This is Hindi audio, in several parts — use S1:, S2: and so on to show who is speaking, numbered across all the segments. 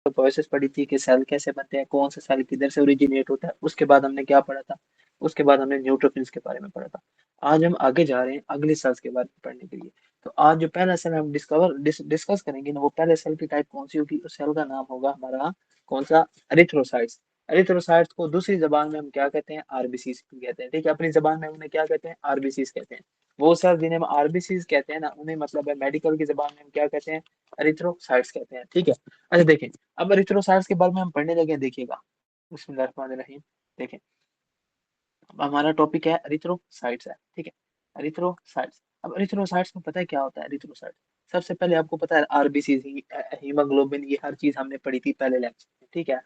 S1: प्रोसेस पढ़ी थी कि सेल कैसे बनते हैं, कौन सा सेल किधर से ओरिजिनेट होता है। उसके बाद हमने क्या पढ़ा था, उसके बाद हमने न्यूट्रोफिल्स के बारे में पढ़ा था। आज हम आगे जा रहे हैं अगले सेल्स के बारे में पढ़ने के लिए। तो आज जो पहला सेल हम डिस्कस करेंगे ना, वो पहले सेल की टाइप कौन सी होगी, उस सेल का नाम होगा हमारा कौन सा, एरिथ्रोसाइट्स। एरिथ्रोसाइट्स को दूसरी जबान में हम क्या कहते हैं, आरबीसीज कहते हैं। ठीक है, अपनी जबान में उन्हें क्या कहते हैं, आरबीसीज कहते हैं। वो सेल जिन्हें हम आरबीसीज कहते हैं ना, उन्हें मतलब है मेडिकल की जबान में हम क्या कहते हैं, एरिथ्रोसाइट्स कहते हैं। ठीक है, अच्छा देखें, अब एरिथ्रोसाइट्स के बारे में हम पढ़ने लगे हैं, देखिएगा। बिस्मिल्लाहिर्रहमानिर्रहीम। देखें, अब हमारा टॉपिक है एरिथ्रोसाइट्स है। ठीक है, एरिथ्रोसाइट्स। अब एरिथ्रोसाइट्स में पता है क्या होता है एरिथ्रोसाइट्स। सबसे पहले आपको पता है आरबीसी, हीमोग्लोबिन, ये हर चीज हमने पढ़ी थी पहले लेक्चर में। ठीक है,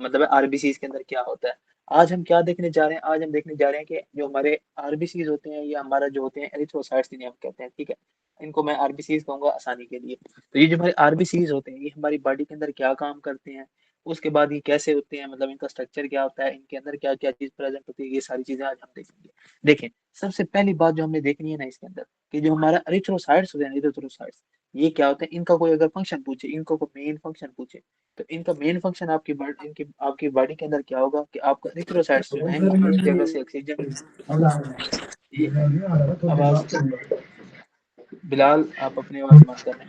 S1: मतलब आरबीसी के अंदर क्या होता है। आज हम क्या देखने जा रहे हैं, आज हम देखने जा रहे हैं कि जो हमारे आरबीसी होते हैं, ये हमारा जो होते हैं एरिथ्रोसाइट्स, जिन्हें हम कहते हैं। ठीक है, इनको मैं आरबीसी कहूंगा आसानी के लिए। तो ये जो हमारे आरबीसी होते हैं, ये हमारी बॉडी के अंदर क्या काम करते हैं, उसके बाद ये कैसे होते हैं, मतलब इनका स्ट्रक्चर क्या होता है, इनके अंदर क्या क्या चीज प्रेजेंट होती है, ये सारी चीजें आज हम देखेंगे। देखें, सबसे पहली बात जो हमने देखनी है ना इसके अंदर, कि जो हमारा एरिथ्रोसाइट्स होते हैं, एरिथ्रोसाइट्स ये क्या होते हैं, इनका कोई अगर फंक्शन पूछे, इनको कोई मेन फंक्शन पूछे, तो इनका मेन फंक्शन आपकी बॉडी, इनकी आपकी बॉडी के अंदर क्या होगा, कि आपका एरिथ्रोसाइट्स जो है, ये एक जगह से ऑक्सीजन, ये आवाज, बिलाल आप अपनी आवाज बंद कर लें।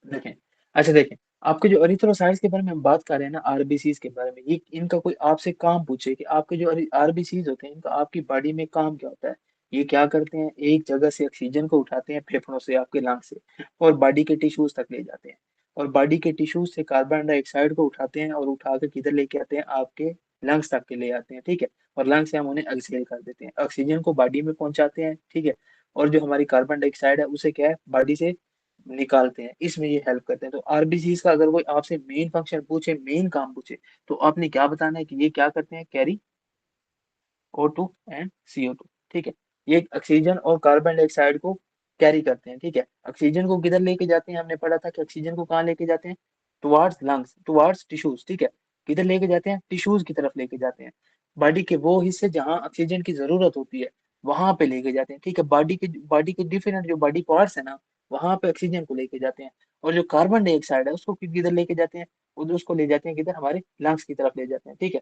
S1: देखें, अच्छा देखें, आपके जो एरिथ्रोसाइट्स के बारे में हम बात कर रहे हैं ना, आरबीसीज के बारे में, ये इनका कोई आपसे काम पूछे कि आपके जो आरबीसीज होते हैं, इनका आपकी बॉडी में काम क्या होता है, ये क्या करते हैं, एक जगह से ऑक्सीजन को उठाते हैं फेफड़ों से, आपके लंग से, और बॉडी के टिश्यूज तक ले जाते हैं, और बॉडी के टिश्यूज से कार्बन डाइऑक्साइड को उठाते हैं और उठा के किधर लेके आते हैं, आपके लंग्स तक के ले आते हैं। ठीक है, और लंग्स से हम उन्हें एक्सहेल कर देते हैं, ऑक्सीजन को बॉडी में पहुंचाते हैं। ठीक है, और जो हमारी कार्बन डाइऑक्साइड है, उसे क्या है, बॉडी से निकालते हैं, इसमें ये हेल्प करते हैं। तो आरबीसी का अगर कोई आपसे मेन फंक्शन पूछे, मेन काम पूछे, तो आपने क्या बताना है, कि ये क्या करते हैं, कैरी O2 एंड CO2। ठीक है, ये ऑक्सीजन और कार्बन डाइऑक्साइड को कैरी करते हैं। ठीक है, ऑक्सीजन को किधर लेके जाते हैं, हमने पढ़ा था कि ऑक्सीजन को कहाँ लेके जाते हैं, टुवार्ड्स लंग्स, टुवार्ड्स टिश्यूज। ठीक है, किधर लेके जाते हैं, टिश्यूज की तरफ लेके जाते हैं, बॉडी के वो हिस्से जहाँ ऑक्सीजन की जरूरत होती है, वहां पे लेके जाते हैं। ठीक है, बॉडी के डिफरेंट जो बॉडी पार्ट्स है ना, वहां पे ऑक्सीजन को लेके जाते हैं, और जो कार्बन डाइऑक्साइड है उसको किधर लेके जाते हैं, उधर उसको ले जाते हैं, किधर, हमारे लंग्स की तरफ ले जाते हैं। ठीक है,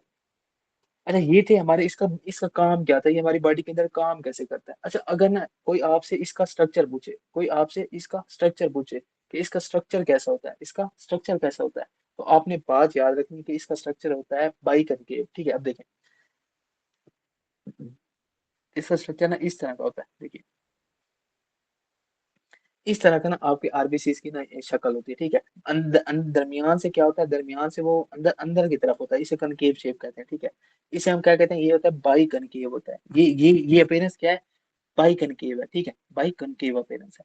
S1: अच्छा ये थे हमारे, इसका इसका काम क्या था, ये हमारी बॉडी के अंदर काम कैसे करता है। अच्छा, अगर ना कोई आपसे इसका स्ट्रक्चर पूछे, कोई आपसे इसका स्ट्रक्चर पूछे कि इसका स्ट्रक्चर कैसा होता है, इसका स्ट्रक्चर कैसा होता है, तो आपने बात याद रखनी कि इसका स्ट्रक्चर होता है बाइकनकेव। ठीक है, अब देखें, इसका स्ट्रक्चर ना इस तरह का होता है। देखिए, इस तरह का ना आपके आरबीसी की ना एक शक्ल होती है। ठीक है, दरमियान से क्या होता है, दरमियान से वो अंदर अंदर की तरफ होता है, इसे कनकेव शेप कहते हैं। ठीक है, इसे हम क्या कहते हैं, ये होता है बाई कनकेव होता है, ये अपीयरेंस क्या है, बाई कनकेव है। ठीक है, बाई कनकेव अपीयरेंस है।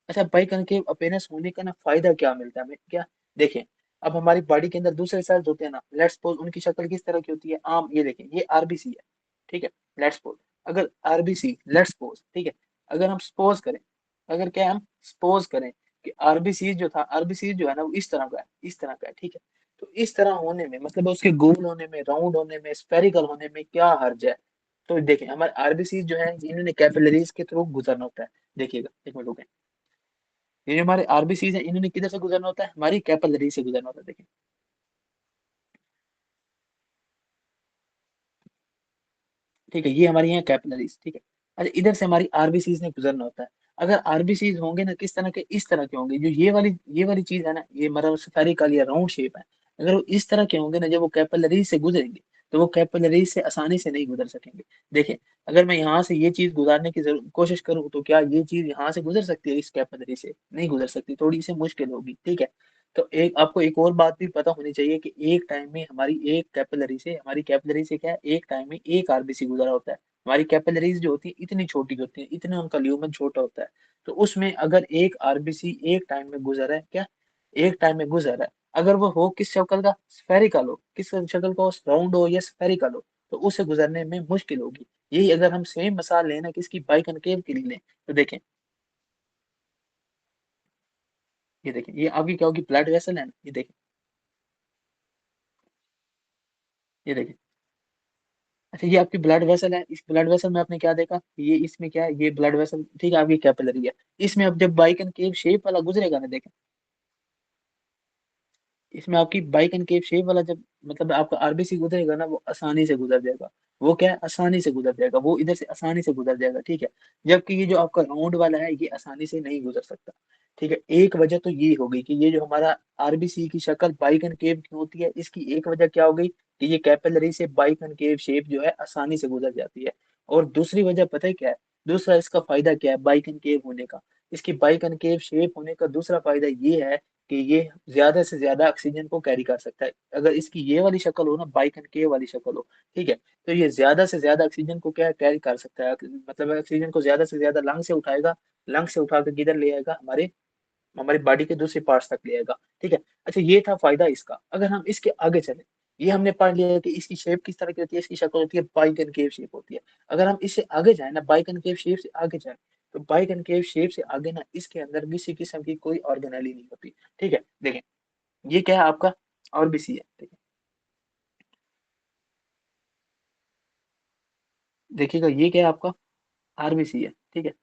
S1: अच्छा, बाई कनकेव अपीयरेंस होने का ना फायदा क्या मिलता है हमें, क्या, देखें, अब हमारी बॉडी के अंदर दूसरे सेल्स होते हैं ना, लेट्स सपोज उनकी शक्ल किस तरह की होती है, आम, ये देखें, ये आरबीसी है। ठीक है, लेट्स सपोज, अगर आरबीसी, लेट्स सपोज, ठीक है, अगर हम सपोज करें, अगर क्या हम सपोज करें कि आरबीसी जो था, आरबीसी जो है ना, वो इस तरह का है, इस तरह का है। ठीक है, तो इस तरह होने में, मतलब उसके गोल होने में, राउंड होने में, स्फेरिकल होने में क्या हर्ज है। तो देखें, हमारे आरबीसी जो है, इन्होंने कैपिलरीज के थ्रू गुजरना होता है। देखिएगा, एक मिनट रुकें, ये जो हमारे आरबीसी है, इन्होंने किधर से गुजरना होता है, हमारी कैपिलरी से गुजरना होता है। देखें, ठीक है, ये हमारी यहाँ कैपिलरीज। ठीक है, अच्छा, इधर से हमारी आरबीसी ने गुजरना होता है। अगर आरबीसी होंगे ना, किस तरह के, इस तरह के होंगे, जो ये वाली चीज है ना, ये मतलब स्फेरिकल या राउंड शेप है, अगर वो इस तरह के होंगे ना, जब वो कैपिलरी से गुजरेंगे, तो वो कैपिलरी से आसानी से नहीं गुजर सकेंगे। देखें, अगर मैं यहाँ से ये चीज गुजारने की कोशिश करूँ, तो क्या ये चीज यहाँ से गुजर सकती है, इस कैपिलरी से नहीं गुजर सकती, थोड़ी सी मुश्किल होगी। ठीक है, तो एक आपको एक और बात भी पता होनी चाहिए, कि एक टाइम में हमारी एक कैपिलरी से, हमारी कैपिलरी से क्या है, एक टाइम में एक आरबीसी गुजरा होता है। हमारी कैपिलरीज जो होती है इतनी छोटी होती है, इतना उनका ल्यूमन छोटा होता है। तो उसमें अगर एक आरबीसी एक टाइम में गुजरा है, क्या, एक टाइम में गुजरा है, अगर वो हो किस शक्ल का, स्फेरिकल हो, किस शक्ल का हो, राउंड हो या स्फेरिकल हो, तो उसे गुजरने में मुश्किल होगी। यही अगर हम सेम मिसाल लेना किसकी, बाइकनकेव की लें, तो देखें, ये देखें, ये आपकी क्या होगी, ब्लड वेसल है ना, ये देखें, ये देखें, अच्छा, ये आपकी ब्लड वेसल है, इस ब्लड वेसल में आपने क्या देखा, ये इसमें क्या है, ये ब्लड वेसल, ठीक है, आपकी कैपिलरी है। इसमें अब जब बाइकन केव शेप वाला गुजरेगा ना, देखें, इसमें आपकी बाई कनकेव शेप वाला जब मतलब आपका आरबीसी गुजरेगा ना, वो आसानी से गुजर जाएगा। वो क्या है, आसानी से गुजर जाएगा, वो इधर से आसानी से गुजर जाएगा, ठीक है। जबकि ये जो आपका राउंड वाला है, ये आसानी से नहीं गुजर सकता, ठीक है। एक वजह तो ये हो गई कि ये जो हमारा आरबीसी की शक्ल बाई कनकेव क्यों होती है, इसकी एक वजह क्या हो गई कि ये कैपिलरी से बाई कनकेव शेप जो है आसानी से गुजर जाती है। और दूसरी वजह पता है क्या है, दूसरा इसका फायदा क्या है बाई कनकेव होने का, इसकी बाई कनकेव शेप होने का दूसरा फायदा ये है कि ये ज्यादा से ज्यादा ऑक्सीजन को कैरी कर सकता है। अगर इसकी ये वाली शक्ल हो ना, बाइक एंड के वाली शक्ल हो, ठीक है, तो ये ज्यादा से ज्यादा ऑक्सीजन को क्या कैरी कर सकता है, मतलब ऑक्सीजन को ज्यादा से ज्यादा लंग से उठाएगा, लंग से उठा कर किधर ले आएगा, हमारे हमारी बॉडी के दूसरे पार्ट्स तक ले आएगा, ठीक है। अच्छा, ये था फायदा इसका। अगर हम इसके आगे चले, ये हमने पढ़ लिया है कि इसकी शेप किस तरह की होती है, इसकी शक्ल होती है बाई कनकेव शेप होती है। अगर हम इससे आगे जाए ना, बाई कनकेव शेप से आगे जाए, तो बाई कनकेव शेप से आगे ना, इसके अंदर किसी किस्म की कोई ऑर्गेनेली नहीं होती, ठीक है। देखें, ये क्या है आपका, आरबीसी है, ठीक है। देखिएगा, ये क्या है आपका, आरबीसी है, ठीक है।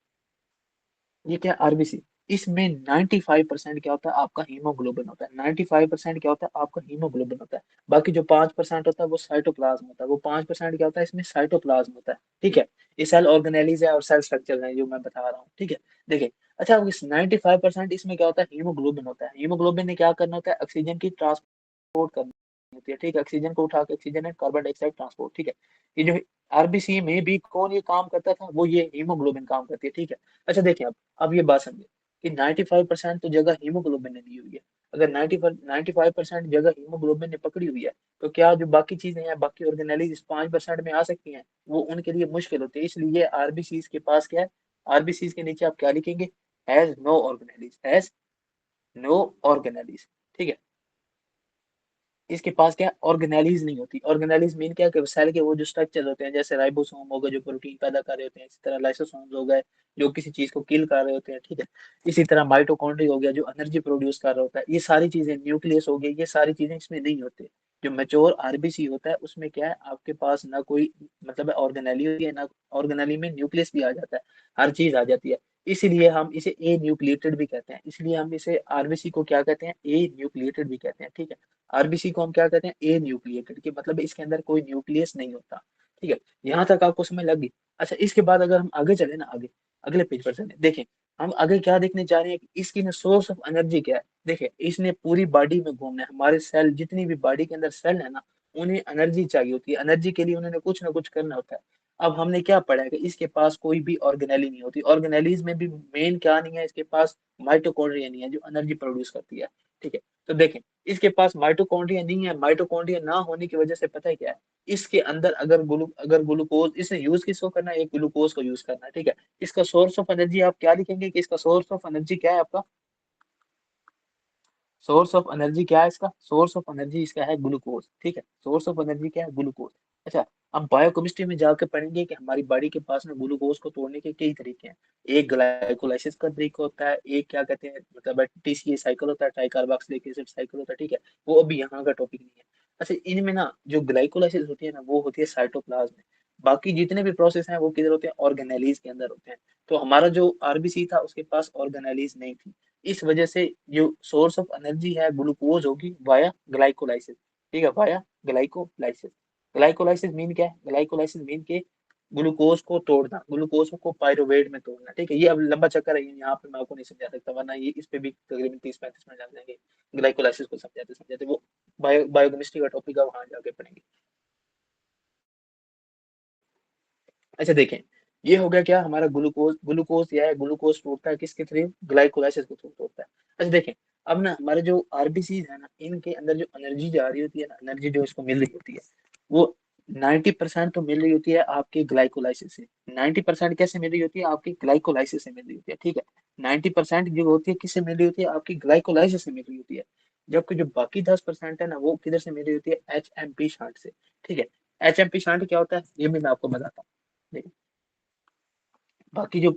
S1: ये क्या है, आरबीसी। इसमें 95% क्या होता है आपका हीमोग्लोबिन होता है, 95% क्या होता है आपका हीमोग्लोबिन होता है। बाकी जो 5% होता है वो साइटोप्लाज्म होता है, वो 5% क्या होता है, इसमें साइटोप्लाज्म होता है, ठीक है। ये सेल ऑर्गेनेलिज है और सेल स्ट्रक्चर है जो मैं बता रहा हूँ, ठीक है। देखिए, अच्छा, अब इस 95% इसमें क्या होता है, हीमोग्लोबिन होता है। हीमोग्लोबिन ने क्या करना होता है, ऑक्सीजन की ट्रांसपोर्ट करनी होती है, ठीक है। ऑक्सीजन को उठा के oxygen and carbon dioxide transport, ठीक है। ये जो आरबीसी में भी कौन ये काम करता था, वो ये हीमोग्लोबिन काम करती है, ठीक है। अच्छा देखिए, अब ये बात समझे कि 95% तो जगह हीमोग्लोबिन ने ली हुई है। अगर 95% जगह हीमोग्लोबिन ने पकड़ी हुई है, तो क्या जो बाकी चीजें हैं, बाकी ऑर्गेनेलिज इस 5% में आ सकती हैं, वो उनके लिए मुश्किल होती है। इसलिए आरबीसीज के पास क्या है, आरबीसीज के नीचे आप क्या लिखेंगे, has no organelles, has no organelles, ठीक है। इसके पास क्या ऑर्गेनेलिज नहीं होती। ऑर्गेनेलिज मीन क्या, कि सेल के वो जो स्ट्रक्चर होते हैं, जैसे राइबोसोम हो गए जो प्रोटीन पैदा कर रहे होते हैं, इसी तरह लाइसोसोम्स हो गए जो किसी चीज को किल कर रहे होते हैं, ठीक है। इसी तरह माइटोकॉन्ड्रिया हो गया जो एनर्जी प्रोड्यूस कर रहा होता है। ये सारी चीजें, न्यूक्लियस हो गई, ये सारी चीजें इसमें नहीं होती। जो मेच्योर आरबीसी होता है उसमें क्या है, आपके पास ना कोई मतलब ऑर्गेनेली होती है, ना ऑर्गेनेली में न्यूक्लियस भी आ जाता है, हर चीज आ जाती है। इसीलिए हम इसे ए न्यूक्लिएटेड भी कहते हैं, इसलिए हम इसे आरबीसी को क्या कहते हैं, ए न्यूक्लिएटेड भी कहते हैं, ठीक है। आरबीसी को हम क्या कहते हैं, ए न्यूक्लिएटेड, के मतलब इसके अंदर कोई न्यूक्लियस नहीं होता, ठीक है। यहाँ तक आपको समझ लग गई। अच्छा, इसके बाद अगर हम आगे चले ना, आगे अगले पेज पर चले, देखें हम आगे क्या देखने जा रहे हैं कि इसकी ना सोर्स ऑफ एनर्जी क्या है। देखिए, इसने पूरी बॉडी में घूमना है, हमारे सेल जितनी भी बॉडी के अंदर सेल है ना, उन्हें एनर्जी चाहिए होती है, एनर्जी के लिए उन्होंने कुछ ना कुछ करना होता है। अब हमने क्या पढ़ा है कि इसके पास कोई भी ऑर्गेनेली नहीं होती, ऑर्गेनेलीज में भी मेन क्या नहीं है, इसके पास माइटोकॉन्ड्रिया नहीं है जो एनर्जी प्रोड्यूस करती है, ठीक है। तो देखें, इसके पास माइटोकॉन्ड्रिया नहीं है, माइटोकॉन्ड्रिया ना होने की वजह से पता है क्या है, इसके अंदर अगर ग्लूकोज इसे यूज किसको करना है, एक ग्लूकोज को यूज करना है, ठीक है। इसका सोर्स ऑफ एनर्जी आप क्या लिखेंगे कि इसका सोर्स ऑफ एनर्जी क्या है आपका, सोर्स ऑफ एनर्जी क्या है इसका, सोर्स ऑफ एनर्जी इसका है ग्लूकोज, ठीक है। सोर्स ऑफ एनर्जी क्या है, ग्लूकोज। अच्छा, हम बायोकेमिस्ट्री में जाकर पढ़ेंगे कि हमारी बॉडी के पास में ग्लूकोज को तोड़ने के कई तरीके हैं। एक ग्लाइकोलाइसिस का तरीका होता है, एक क्या कहते हैं मतलब टीसीए साइकिल होता है, ट्राइकार्बोक्सिलिक एसिड साइकिल होता है, ठीक है। वो अभी यहाँ का टॉपिक नहीं है। अच्छा, इनमें ना जो ग्लाइकोलाइसिस होती है ना, वो होती है साइटोप्लाज्म में। बाकी जितने भी प्रोसेस हैं वो किधर होते हैं, ऑर्गेनेलीज के अंदर होते हैं। तो हमारा जो आरबीसी था उसके पास ऑर्गेनेलीज नहीं थी। इस वजह से जो सोर्स ऑफ एनर्जी है ग्लूकोज होगी वाया ग्लाइकोलाइसिस, ठीक है, वाया ग्लाइकोलाइसिस। ग्लाइकोलाइसिस मीन क्या है, ग्लाइकोलाइसिस मीन के ग्लूकोज को तोड़ना, ग्लूकोज को पायरुवेट में तोड़ना, ठीक है। ये अब लंबा चक्कर है, यहाँ पे मैं आपको नहीं समझा सकता, वरना ये इस पे भी तकरीबन 30-35 मिनट लग जाएंगे ग्लाइकोलाइसिस को समझाते समझाते। वो बायोकेमिस्ट्री का टॉपिक है, वहां जाके पढ़ेंगे। अच्छा देखें, ये हो गया क्या हमारा ग्लूकोज, ग्लूकोज या है ग्लूकोज टूटता है किसके थ्रू, ग्लाइकोलाइसिस के थ्रू टूटता है। अच्छा देखें, अब ना हमारे जो आरबीसी है ना, इनके अंदर जो एनर्जी जा रही होती है ना, एनर्जी जो इसको मिल रही होती है, वो 90% तो मिल रही होती है आपके ग्लाइकोलाइसिस से। 90% कैसे मिल रही होती है, आपकी ग्लाइकोलाइसिस से मिल रही होती है, ठीक है। 90% जो होती है किससे मिल रही होती है, आपकी ग्लाइकोलाइसिस से मिल रही होती है। जबकि जो बाकी 10% है ना, वो किधर से मिल रही होती है, एच एम पी शांट से, ठीक है। एच एम पी शांट क्या होता है, ये भी मैं आपको बताता हूँ। देखिए, बाकी जो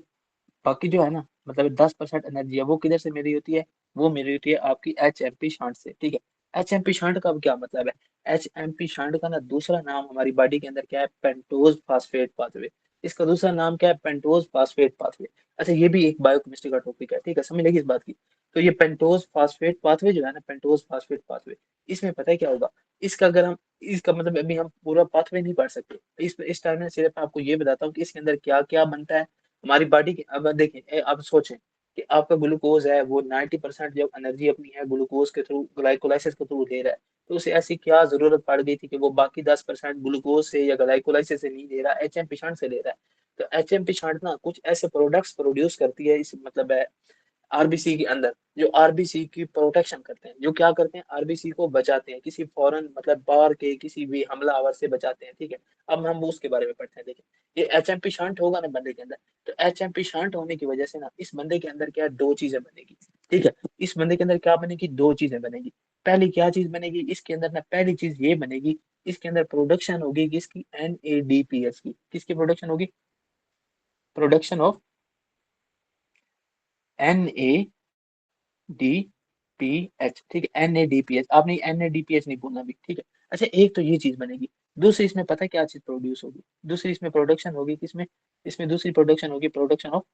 S1: बाकी जो है ना, मतलब 10% एनर्जी है, वो किधर से मिली होती है, वो मिली होती है आपकी एच एम पी शांट से, ठीक है। एच एम पी शांट का अब क्या मतलब है, एच एम पी शांट का ना दूसरा नाम हमारी बॉडी के अंदर क्या है, पेंटोज फास्फेट पाथवे। इसका दूसरा नाम क्या है, पेंटोज फास्फेट पाथवे। अच्छा, ये भी एक बायोकेमिस्ट्री का टॉपिक है, ठीक है, समझ लगी इस बात की। तो ये पेंटोज फास्फेट पाथवे जो है ना, पेंटोज फास्फेट पाथवे, इसमें पता है क्या होगा, इसका अगर हम इसका मतलब अभी हम पूरा पाथवे नहीं पढ़ सकते, इस टाइम में सिर्फ आपको ये बताता हूँ कि इसके अंदर क्या क्या बनता है हमारी बॉडी के। अब देखें, आप सोचें कि आपका ग्लूकोज है वो 90% जब एनर्जी अपनी है ग्लूकोज के थ्रू, ग्लाइकोलाइसिस के थ्रू ले रहा है, तो उसे ऐसी क्या जरूरत पड़ गई थी कि वो बाकी 10% ग्लूकोज से या ग्लाइकोलाइसिस से नहीं ले रहा, एचएमपी शंट से ले रहा है। तो एचएमपी शंट ना कुछ ऐसे प्रोडक्ट्स प्रोड्यूस करती है, इस मतलब है आरबीसी के अंदर, जो आरबीसी की प्रोटेक्शन करते हैं, जो क्या करते हैं आरबीसी को बचाते हैं किसी फॉरेन मतलब बाहर के किसी भी हमलावर से बचाते हैं, ठीक है। अब हम उसके बारे में पढ़ते हैं, देखिए ये एचएमपी शंट होगा ना बंदे के अंदर, तो एचएमपी शंट होने की वजह से ना इस बंदे के अंदर क्या दो चीजें बनेगी, ठीक है। इस बंदे के अंदर क्या बनेगी, दो चीजें बनेगी। पहली क्या चीज बनेगी इसके अंदर ना, पहली चीज ये बनेगी, इसके अंदर प्रोडक्शन होगी किसकी, एनएडीपीएच की, किसकी प्रोडक्शन होगी, production of N D P H, ठीक है, एनएडीपीएच, आपने एनएडीपीएच नहीं बोलना भी, ठीक है। अच्छा एक तो ये चीज बनेगी, दूसरी इसमें पता है क्या चीज प्रोड्यूस होगी, दूसरी इसमें प्रोडक्शन होगी किसमें, इसमें दूसरी प्रोडक्शन होगी, प्रोडक्शन ऑफ,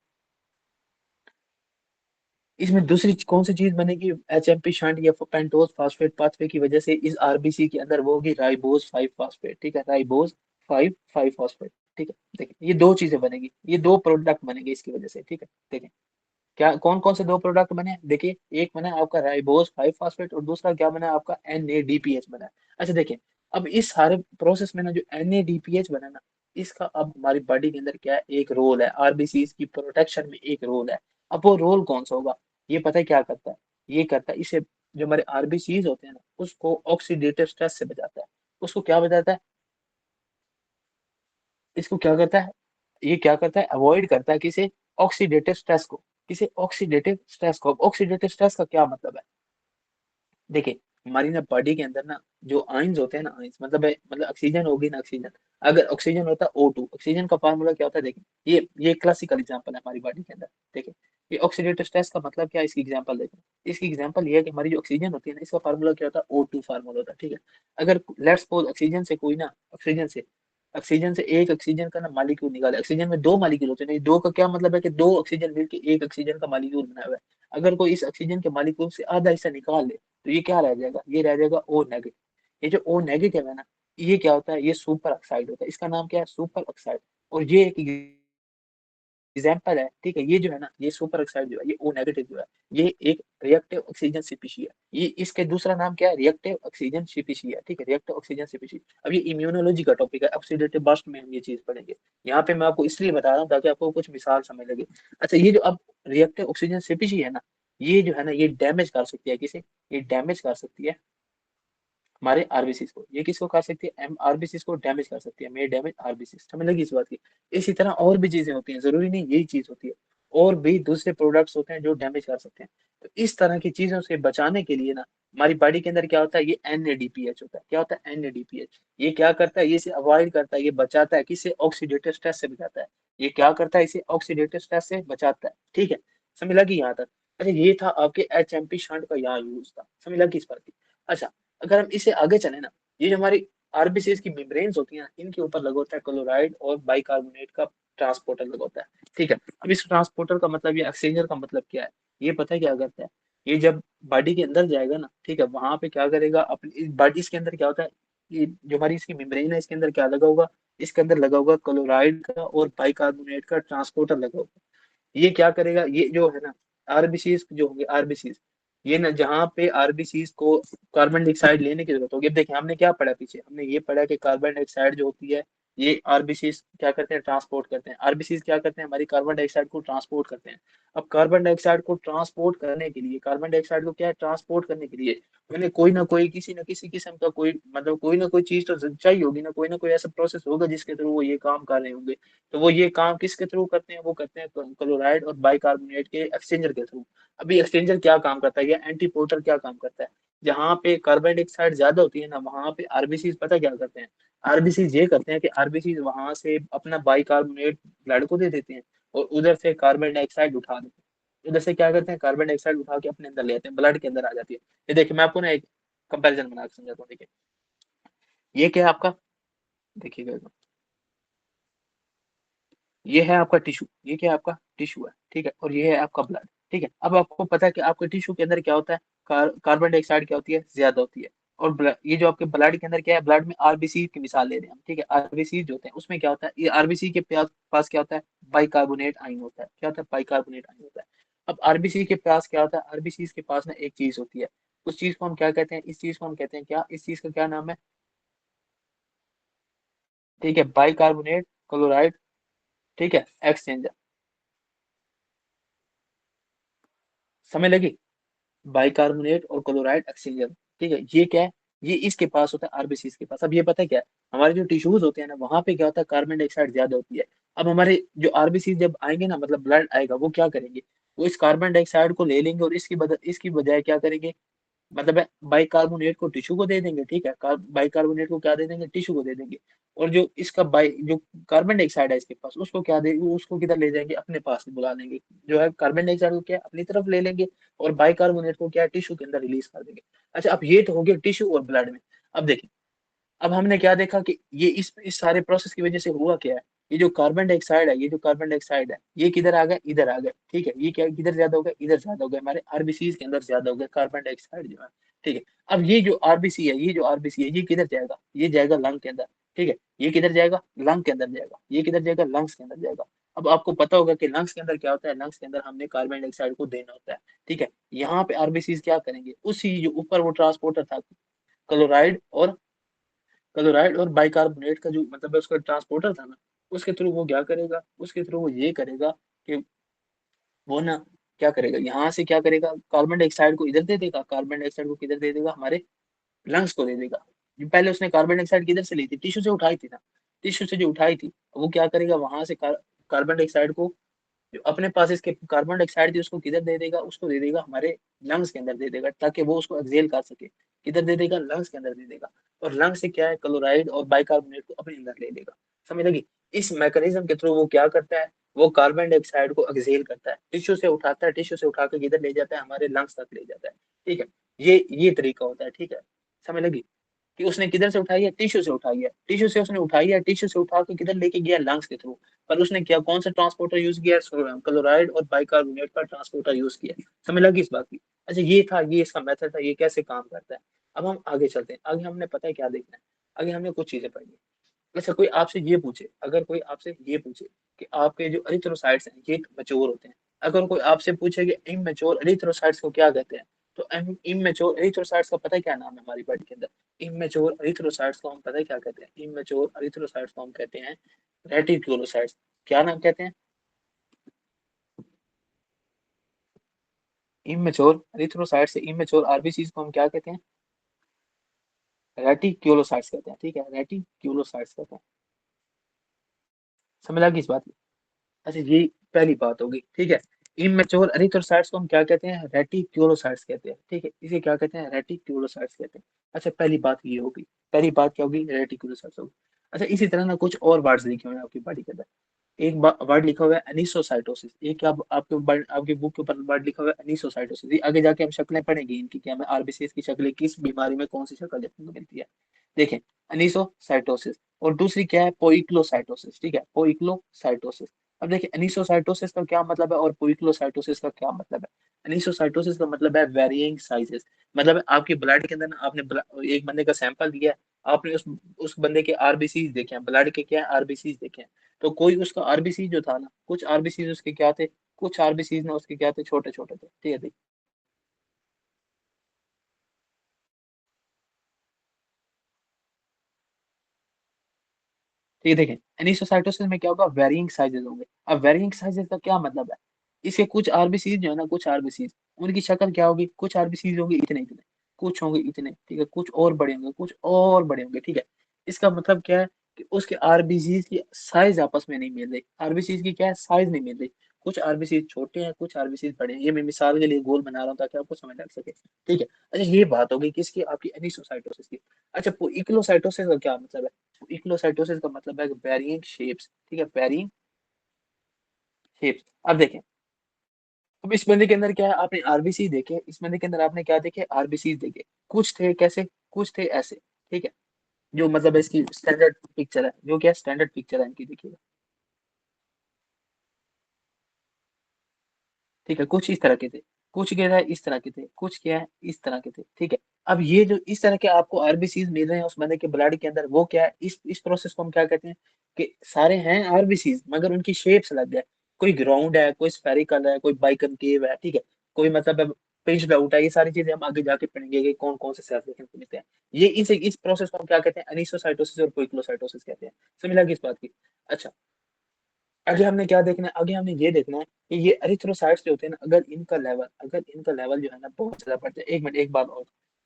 S1: इसमें दूसरी कौन सी चीज बनेगी, एचएमपी शंट या पेंटोज फास्फेट पाथवे की वजह से इस आरबीसी के अंदर वो होगी राइबोज 5 फास्फेट, ठीक है, राइबोज 5 फास्फेट, ठीक है। देखिए ये दो चीजें बनेगी, ये दो प्रोडक्ट बनेंगे इसकी वजह से, ठीक है। देखिए क्या कौन कौन से दो प्रोडक्ट बने, देखिए एक बना है आपका राइबोज 5 फास्फेट और दूसरा क्या बना है आपका एनएडीपीएच बना है। अच्छा देखिए, अब इस सारे प्रोसेस में ना जो एनएडीपीएच बना ना, इसका अब हमारी बॉडी के अंदर क्या है, एक रोल है, आरबीसी की प्रोटेक्शन में एक रोल है। अब वो रोल कौन सा होगा, ये पता है क्या करता है, ये करता है इसे, जो हमारे आरबीसीज होते हैं ना उसको ऑक्सीडेटिव स्ट्रेस से बचाता है, उसको क्या बचाता है, इसको क्या करता है, ये क्या करता है, अवॉइड करता है किसे, ऑक्सीडेटिव स्ट्रेस को, किसे, ऑक्सीडेटिव स्ट्रेस को। ऑक्सीडेटिव स्ट्रेस का क्या मतलब है, देखिए हमारी ना बॉडी के अंदर ना जो आयंस होते हैं ना, आयंस मतलब ऑक्सीजन होगी ना, ऑक्सीजन, अगर ऑक्सीजन होता है O2, ऑक्सीजन का फार्मूला क्या होता है, देखिए ये क्लासिकल एग्जांपल है हमारी बॉडी के अंदर, देखिए ये ऑक्सीडेटिव स्ट्रेस का मतलब क्या है, इसकी एग्जांपल देखो, इसकी एग्जांपल ये है कि हमारी जो ऑक्सीजन होती है ना इसका फार्मूला क्या होता है, O2 फार्मूला होता है, ठीक है। अगर लेट्स सपोज ऑक्सीजन से कोई ना, ऑक्सीजन से एक ऑक्सीजन का ना मालिक्यूल निकाले, ऑक्सीजन में दो मालिक्यूल होते हैं, नहीं दो का क्या मतलब है कि दो ऑक्सीजन मिलकर एक ऑक्सीजन का मालिक्यूल बना हुआ है, अगर कोई इस ऑक्सीजन के मालिक्यूल से आधा हिस्सा निकाल ले तो ये क्या रह जाएगा, ये रह जाएगा O नेगेटिव। ये जो O नेगेटिव है ना, ये क्या होता है, ये सुपर ऑक्साइड होता है, इसका नाम क्या है, सुपर ऑक्साइड। और ये एक एग्जाम्पल है, ठीक है, ये जो है ना ये सुपर ऑक्साइड जो है ये O नेगेटिव जो है, ये एक रिएक्टिव ऑक्सीजन स्पीशीज है, ये इसके दूसरा नाम क्या है, रिएक्टिव ऑक्सीजन स्पीशीज है, ठीक है, रिएक्टिव ऑक्सीजन स्पीशीज। अब ये इम्यूनोलॉजी का टॉपिक है, ऑक्सीडेटिव बर्स्ट में हम ये चीज पढ़ेंगे। यहाँ पे मैं आपको इसलिए बता रहा हूँ ताकि आपको कुछ मिसाल समझ लगे। अच्छा ये जो अब रिएक्टिव ऑक्सीजन स्पीशीज है ना, ये जो है ना ये डैमेज कर सकती है किसे, ये डैमेज कर सकती है हमारे आरबीसी को, ये किसको कर सकती है, एम आरबीसी को डैमेज कर सकती है, मे डैमेज आरबीसी, समझ लगी इस बात की। इसी तरह और भी चीजें होती हैं, जरूरी नहीं यही चीज होती है, और भी दूसरे प्रोडक्ट्स होते हैं जो डैमेज कर सकते हैं। तो इस तरह की चीजों से बचाने के लिए ना हमारी बॉडी के अंदर क्या होता है, ये एनएडीपीएच होता है, क्या होता है एनएडीपीएच, ये क्या करता है, ये इसे अवॉइड करता है, ये बचाता है किसे, ऑक्सीडेटिव स्ट्रेस से बचाता है, ये क्या करता है, इसे ऑक्सीडेटिव स्ट्रेस से बचाता है, ठीक है। समझ लगी यहाँ तक। अच्छा ये था आपके एचएमपी शंट का यहाँ यूज था, समझ लगी इस बात की। अच्छा अगर हम इसे आगे चले ना, ये जो हमारी आरबीसीज की मेम्ब्रेन्स होती हैं इनके ऊपर लगा होता है क्लोराइड और बाइकार्बोनेट का ट्रांसपोर्टर लगा होता है, ठीक है। अब इस ट्रांसपोर्टर का मतलब, ये एक्सचेंजर का मतलब क्या है, ये पता है क्या करता है, ये जब बॉडी के अंदर जाएगा ना, ठीक है, वहां पे क्या करेगा, अपनी बॉडी इसके अंदर क्या होता है, ये जो हमारी इसकी मेम्ब्रेन है इसके अंदर क्या लगा होगा, इसके अंदर लगा होगा क्लोराइड का और बाइकार्बोनेट का ट्रांसपोर्टर लगा होगा। ये क्या करेगा, ये जो है ना आरबीसीज जो होंगे, आरबीसीज ये ना जहाँ पे आरबीसीज को कार्बन डाइऑक्साइड लेने की जरूरत होगी। अब देखिए हमने क्या पढ़ा पीछे, हमने ये पढ़ा कि कार्बन डाइऑक्साइड जो होती है ये आरबीसीज क्या करते हैं, ट्रांसपोर्ट करते हैं, आरबीसीज क्या करते हैं, हमारी कार्बन डाइऑक्साइड को ट्रांसपोर्ट करते हैं। अब कार्बन डाइऑक्साइड को ट्रांसपोर्ट करने के लिए, कार्बन डाइऑक्साइड को क्या है, ट्रांसपोर्ट करने के लिए उन्हें कोई ना कोई किसी न किसी किस्म का कोई मतलब कोई ना कोई चीज तो चाहिए होगी ना, कोई ऐसा प्रोसेस होगा जिसके थ्रू वो ये काम कर रहे होंगे। तो वो ये काम किसके थ्रू करते हैं, वो करते हैं क्लोराइड और बाइकार्बोनेट के एक्सचेंजर के थ्रू। अभी एक्सचेंजर क्या काम करता है, या एंटी पोर्टर क्या काम करता है, जहाँ पे कार्बन डाइऑक्साइड ज्यादा होती है ना वहां पे आरबीसी पता क्या करते हैं, आरबीसी ये करते हैं कि आरबीसी वहां से अपना बाइकार्बोनेट ब्लड को दे देते हैं और उधर से कार्बन डाइऑक्साइड उठा देते हैं, उधर से क्या करते हैं, कार्बन डाइऑक्साइड उठा के अपने अंदर ले आते हैं, ब्लड के अंदर आ जाती है। ये देखिए मैं आपको ना एक कंपैरिजन बना के समझाता हूँ, देखिए ये क्या है आपका, देखिएगा ये है आपका टिश्यू, ये क्या है आपका टिश्यू है, ठीक है, और ये है आपका ब्लड, ठीक है, अब आपको पता है कि आपके टिश्यू के अंदर क्या होता है, कार्बन डाइऑक्साइड क्या होती है, ज्यादा होती है। और ये जो आपके ब्लड के अंदर क्या है, ब्लड में आरबीसी की मिसाल ले रहे हैं हम, ठीक है, आरबीसी जो होते हैं उसमें क्या होता है, ये आरबीसी के पास क्या होता है, बाइकार्बोनेट आयन होता है। क्या होता है, बाइकार्बोनेट आयन होता है। अब आरबीसी के पास क्या होता है, आरबीसी के पास ना एक चीज होती है, उस चीज को हम क्या कहते हैं, इस चीज को हम कहते हैं क्या, इस चीज का क्या नाम है, ठीक है, बाइकार्बोनेट क्लोराइड, ठीक है, एक्सचेंजर। समझ लगी, बाइकार्बोनेट और क्लोराइड एक्सचेंजर, ठीक है, ये क्या है, ये इसके पास होता है, आरबीसी के पास। अब ये पता है क्या है, हमारे जो टिश्यूज होते हैं ना, वहां पे क्या होता है, कार्बन डाइऑक्साइड ज्यादा होती है। अब हमारे जो आरबीसी जब आएंगे ना, मतलब ब्लड आएगा, वो क्या करेंगे, वो इस कार्बन डाइऑक्साइड को ले लेंगे और इसकी बजाय क्या करेंगे, मतलब है बाइकार्बोनेट को टिश्यू को दे देंगे, ठीक है, बाइकार्बोनेट को क्या दे देंगे, टिश्यू को दे देंगे। और जो इसका जो कार्बन डाइऑक्साइड है इसके पास, उसको क्या देंगे, उसको किधर ले जाएंगे, अपने पास बुला लेंगे। जो है कार्बन डाइऑक्साइड को क्या है, अपनी तरफ ले लेंगे, और बाइकार्बोनेट को क्या है, टिश्यू के अंदर रिलीज कर देंगे। अच्छा, अब ये तो हो गया टिश्यू और ब्लड में। अब देखिए, अब हमने क्या देखा कि ये इस सारे प्रोसेस की वजह से हुआ क्या है, ये जो कार्बन डाइऑक्साइड है, ये जो कार्बन डाइऑक्साइड है, ये किधर आ गया, इधर आ गया, ठीक है, ये क्या किधर ज्यादा हो गया, इधर ज्यादा हो गया, हमारे आरबीसी के अंदर ज्यादा हो गया कार्बन डाइऑक्साइड जो है, ठीक है। अब ये जो आरबीसी है, ये जो आरबीसी है, ये किधर जाएगा, ये जाएगा लंग के अंदर, ठीक है, ये किधर जाएगा, लंग के अंदर जाएगा, ये किधर जाएगा, लंग्स के अंदर जाएगा। अब आपको पता होगा कि लंग्स के अंदर क्या होता है, लंग्स के अंदर हमने कार्बन डाइऑक्साइड को देना होता है, ठीक है। यहाँ पे आरबीसी क्या करेंगे, उसी जो ऊपर वो ट्रांसपोर्टर था, क्लोराइड और बाइकार्बोनेट का जो मतलब है उसका ट्रांसपोर्टर था ना, उसके थ्रू वो क्या करेगा, उसके थ्रू वो ये करेगा कि वो ना क्या करेगा, यहाँ से क्या करेगा, कार्बन डाइऑक्साइड को इधर दे देगा, कार्बन डाइऑक्साइड को किधर दे देगा, हमारे लंग्स को दे देगा। जो पहले उसने कार्बन डाइऑक्साइड किधर से ली थी, टिश्यू से उठाई थी ना, टिश्यू से जो उठाई थी, वो क्या करेगा, वहां से कार्बन डाइऑक्साइड को जो अपने पास इसके कार्बन डाइऑक्साइड थी, उसको किधर दे देगा, उसको दे देगा हमारे लंग्स के अंदर दे देगा, ताकि वो उसको एक्सहेल कर सके। किधर दे देगा, लंग्स के अंदर दे देगा। और लंग्स से क्या है, क्लोराइड और बाइकार्बोनेट को अपने अंदर ले लेगा। समझ लगी, इस मैकेनिज्म के थ्रू वो क्या करता है, वो कार्बन डाइऑक्साइड को एक्सहेल करता है, टिश्यू से उठाता है, टिश्यू से उठा के किधर ले जाता है, हमारे लंग्स तक ले जाता है, ठीक है। ये तरीका होता है, ठीक है। समझ लगी कि उसने किधर से उठाई है, टिश्यू से उठाई है, टिश्यू से उसने उठाई है, टिश्यू से उठा के किधर लेके गया, लंग्स के थ्रू। पर उसने क्या, कौन सा ट्रांसपोर्टर यूज किया, क्लोराइड और बाइकार्बोनेट का ट्रांसपोर्टर यूज किया। समझ लगी इस बात की। अच्छा, ये था, ये इसका मेथड था, ये कैसे काम करता है। अब हम आगे चलते हैं, आगे हमने पता है क्या देखना है, आगे हमने कुछ चीजें पढ़नी है। अच्छा, कोई आपसे ये पूछे, अगर कोई आपसे ये पूछे कि आपके जो एरिथ्रोसाइट्स हैं ये मैच्योर होते हैं, अगर कोई आपसे पूछे कि इमैच्योर एरिथ्रोसाइट्स को क्या कहते हैं, तो इमैच्योर एरिथ्रोसाइट्स का पता है क्या नाम है हमारी बॉडी के अंदर, इमैच्योर एरिथ्रोसाइट्स को हम पता है क्या कहते हैं, इमैच्योर एरिथ्रोसाइट्स को हम कहते हैं रेटिक्युलोसाइट्स। क्या नाम कहते हैं, इमैच्योर एरिथ्रोसाइट्स से इमैच्योर आरबीसी को हम क्या कहते हैं, रेटिक्युलोसाइट्स कहते हैं, ठीक है, रेटिक्युलोसाइट्स कहते हैं। समझ लगी इस बात की। अच्छा, ये पहली बात होगी, ठीक है। इमैच्योर एरिथ्रोसाइट्स को हम क्या कहते हैं, रेटिक्युलोसाइट्स कहते हैं, ठीक है, इसे क्या कहते हैं, रेटिक्युलोसाइट्स कहते हैं। अच्छा, पहली बात ये होगी, पहली बात क्या होगी, रेटिक्युलोसाइट्स होगी। अच्छा, इसी तरह ना कुछ और वर्ड्स लिखे हुए हैं आपकी बॉडी के अंदर। एक वर्ड लिखा हुआ है एनिसोसाइटोसिस, एक आप आपके बुक के ऊपर वर्ड लिखा हुआ है एनिसोसाइटोसिस। ये आगे जाके हम शक्लें पढ़ेंगे इनकी, क्या हमें आरबीसीएस की शक्लें किस बीमारी में कौन सी शक्ल देखने को मिलती है। देखें, एनिसोसाइटोसिस, और दूसरी क्या है, पोइक्लोसाइटोसिस, ठीक है, पोइक्लोसाइटोसिस। अब देखिए, एनिसोसाइटोसिस का क्या मतलब है और पोइक्लोसाइटोसिस का क्या मतलब है। एनिसोसाइटोसिस का मतलब है वेरिएंग साइजेस, मतलब है आपकी ब्लड के अंदर ना, आपने एक बंदे का सैंपल दिया, आपने उस बंदे के आरबीसी देखे हैं, ब्लड के क्या है, आरबीसी देखे हैं। तो कोई उसका आरबीसी जो था ना, कुछ आरबीसी उसके क्या थे, कुछ आरबीसी ना उसके क्या थे, छोटे छोटे थे, ठीक है, ठीक। ठीक है, देखें, एनिसोसाइटोसिस में क्या होगा, वेरिइंग साइजेस होंगे। अब वेरिइंग साइजेस का क्या मतलब है, इसके कुछ आरबीसी जो है ना, कुछ आरबीसी उनकी शक्ल क्या होगी, कुछ आरबीसी होंगे इतने इतने, कुछ होंगे इतने, ठीक है, कुछ और बड़े होंगे, कुछ और बड़े होंगे, ठीक है। इसका मतलब क्या है कि उसके आरबीसी की साइज आपस में नहीं मिल रही, आरबीसी की क्या है, साइज नहीं मिल रही। कुछ आरबीसी छोटे हैं, कुछ आरबीसी बड़े हैं, ये मैं मिसाल के लिए गोल बना रहा हूँ ताकि आपको समझ लग सके, ठीक है। अच्छा, ये बात होगी किसकी, आपकी एनिसोसाइटोसिस की। अच्छा, इक्लोसाइटोसिस का क्या मतलब है, इक्लोसाइटोसिस का मतलब है वेरिएंट शेप्स, ठीक है, वेरिएंट शेप्स। अब देखें, अब इस बंदे के अंदर क्या है, आपने आरबीसी देखे, इस बंदे के अंदर आपने क्या देखे, आरबीसी देखे, कुछ थे कैसे, कुछ थे ऐसे, ठीक है। जो मतलब इसकी स्टैंडर्ड पिक्चर है, जो क्या स्टैंडर्ड पिक्चर है इनकी, देखिएगा। ठीक है, कुछ इस तरह के थे, कुछ क्या है इस तरह के थे, कुछ क्या है इस तरह के थे, ठीक है। अब ये जो इस तरह के आपको आरबीसीज मिल रहे हैं उस बंदे के ब्लड के अंदर, वो क्या है, इस प्रोसेस को हम क्या कहते हैं, कि सारे हैं आरबीसीज मगर उनकी शेप्स अलग है। कोई ग्राउंड है, कोई स्फेरिकल है, कोई बाइकनकेव है, ठीक है, कोई मतलब पिंच्ड आउट है। ये सारी चीजें हम आगे जाके पढ़ेंगे कि कौन कौन से सेल्स देखने को मिलते हैं। ये इस प्रोसेस को हम क्या कहते हैं, अनिसोसाइटोसिस और पोइकिलोसाइटोसिस कहते हैं। समझ लगी इस बात की। अच्छा, आगे हमने क्या देखना है, आगे हमने ये देखना है कि ये एरिथ्रोसाइट्स जो होते हैं ना, अगर इनका लेवल जो है ना बहुत ज्यादा बढ़ जाए। एक मिनट, एक बात और,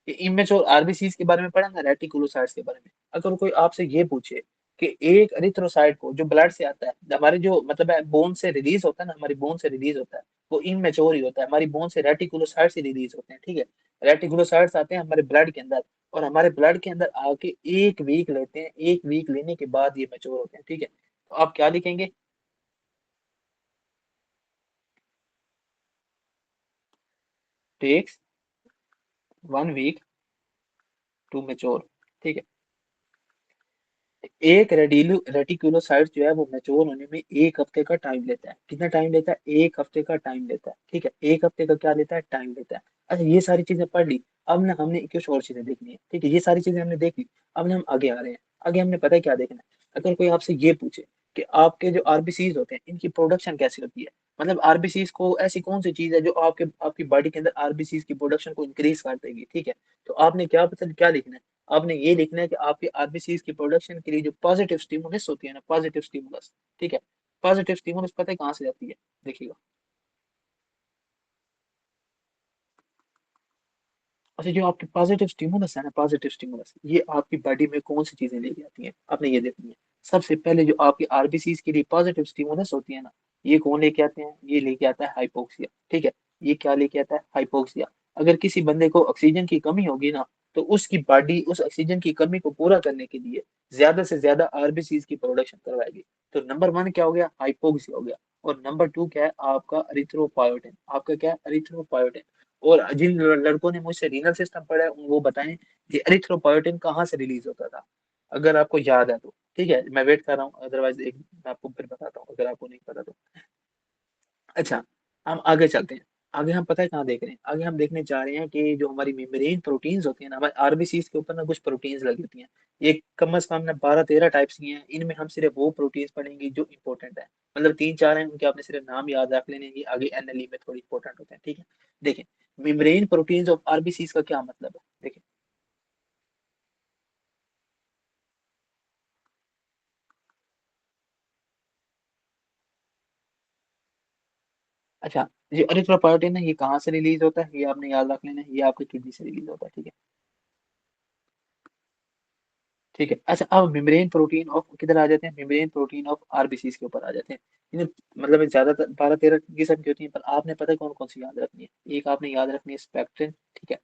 S1: कि इमेच्योर आरबीसीज के बारे में पढ़ा ना, रेटिकुलोसाइट्स के बारे में। अगर कोई आपसे ये पूछे कि एक एरिथ्रोसाइट को जो ब्लड से आता है, हमारे जो मतलब है बोन से रिलीज होता है ना, हमारी बोन से रिलीज होता है, वो इमेच्योर ही होता है। हमारी बोन से रेटिकुलोसाइट्स ही रिलीज होते हैं, ठीक है। रेटिकुलोसाइट्स आते हैं हमारे ब्लड के अंदर, और हमारे ब्लड के अंदर आके 1 वीक लेते हैं, 1 वीक लेने के बाद ये मेच्योर होते हैं, ठीक है। तो आप क्या लिखेंगे, टेक्स 1 वीक टू मेच्योर, ठीक है। एक रेटिकुलोसाइट जो है वो मैच्योर होने में 1 हफ्ते का टाइम लेता है। कितना टाइम लेता है, 1 हफ्ते का टाइम लेता है, ठीक है। 1 हफ्ते का क्या लेता है, टाइम लेता है। अच्छा, ये सारी चीजें पढ़ ली। अब ना हमने कुछ और चीजें देखनी है, ठीक है। ये सारी चीजें हमने देख ली। अब ना हम आगे आ रहे हैं। आगे हमने पता है क्या देखना है। अगर कोई आपसे ये पूछे कि आपके जो आरबीसीज होते हैं इनकी प्रोडक्शन कैसी होती है, मतलब आरबीसीज को ऐसी कौन सी चीज है जो आपके आपकी बॉडी के अंदर आरबीसीज की प्रोडक्शन को इंक्रीज कर देगी, ठीक है। तो आपने क्या लिखना है, आपने ये लिखना है कि आपके आरबीसीज की प्रोडक्शन के लिए जो पॉजिटिव स्टिमुलस होती है ना, पॉजिटिव स्टिमुलस, ठीक है। पॉजिटिव स्टिमुलस पता है कहाँ से जाती है, देखिएगा। अच्छा, जो आपकी पॉजिटिव स्टिमुलस है ना, पॉजिटिव स्टिमुलस, ये आपकी बॉडी में कौन सी चीजें लेके आती हैं, आपने ये देखनी है। सबसे पहले जो आपकी आरबीसीज के लिए पॉजिटिव स्टिमुलस होती है ना, ये कौन लेके आते हैं, ये लेके आता है हाइपोक्सिया, ठीक है। ये क्या लेके आता है, हाइपोक्सिया। अगर किसी बंदे को ऑक्सीजन की कमी होगी ना, तो उसकी बॉडी उस ऑक्सीजन की कमी को पूरा करने के लिए ज्यादा से ज्यादा आरबीसीज की प्रोडक्शन करवाएगी। तो नंबर 1 क्या हो गया, हाइपोक्सिया हो गया। और नंबर 2 क्या है आपका, अरिथ्रोपायोटिन। आपका क्या है, अरिथ्रोपायोटिन। और जिन लड़कों ने मुझसे रीनल सिस्टम पढ़ा है वो बताएं कि एरिथ्रोपोइटिन कहाँ से रिलीज होता था, अगर आपको याद है तो। ठीक है, मैं वेट कर रहा हूँ, अदरवाइज एक मैं आपको फिर बताता हूँ अगर आपको नहीं पता तो। अच्छा, हम आगे चलते हैं। आगे हम पता है कहाँ देख रहे हैं, आगे हम देखने जा रहे हैं कि जो हमारी मेम्ब्रेन प्रोटीन्स होती है ना, हमारे आरबीसीज के ऊपर ना कुछ प्रोटीन्स लगी होती हैं। ये कम से कम ना 12-13 टाइप्स की हैं। इनमें हम सिर्फ वो प्रोटीन्स पढ़ेंगे जो इंपॉर्टेंट है। मतलब 3-4 हैं, उनके आपने सिर्फ नाम याद रख लेने हैं, ये आगे एनएलई में थोड़ी इंपॉर्टेंट होते हैं, ठीक है। देखें, मेम्ब्रेन प्रोटीन्स ऑफ आरबीसीज का क्या मतलब है, देखें। अच्छा, ये एरिथ्रोपोइटिन है, ये कहाँ से रिलीज होता है, ये आपने याद रख लेना है, ये आपकी किडनी से रिलीज होता है, ठीक है। ठीक है, अच्छा, अब मेम्ब्रेन प्रोटीन ऑफ किधर आ जाते हैं, मेम्ब्रेन प्रोटीन ऑफ आरबीसीज के ऊपर आ जाते हैं। इन्हें मतलब ज्यादातर 12-13 किस्म की होती हैं, पर आपने पता है कौन कौन सी याद रखनी है। एक आपने याद रखनी है स्पेक्ट्रिन, ठीक है।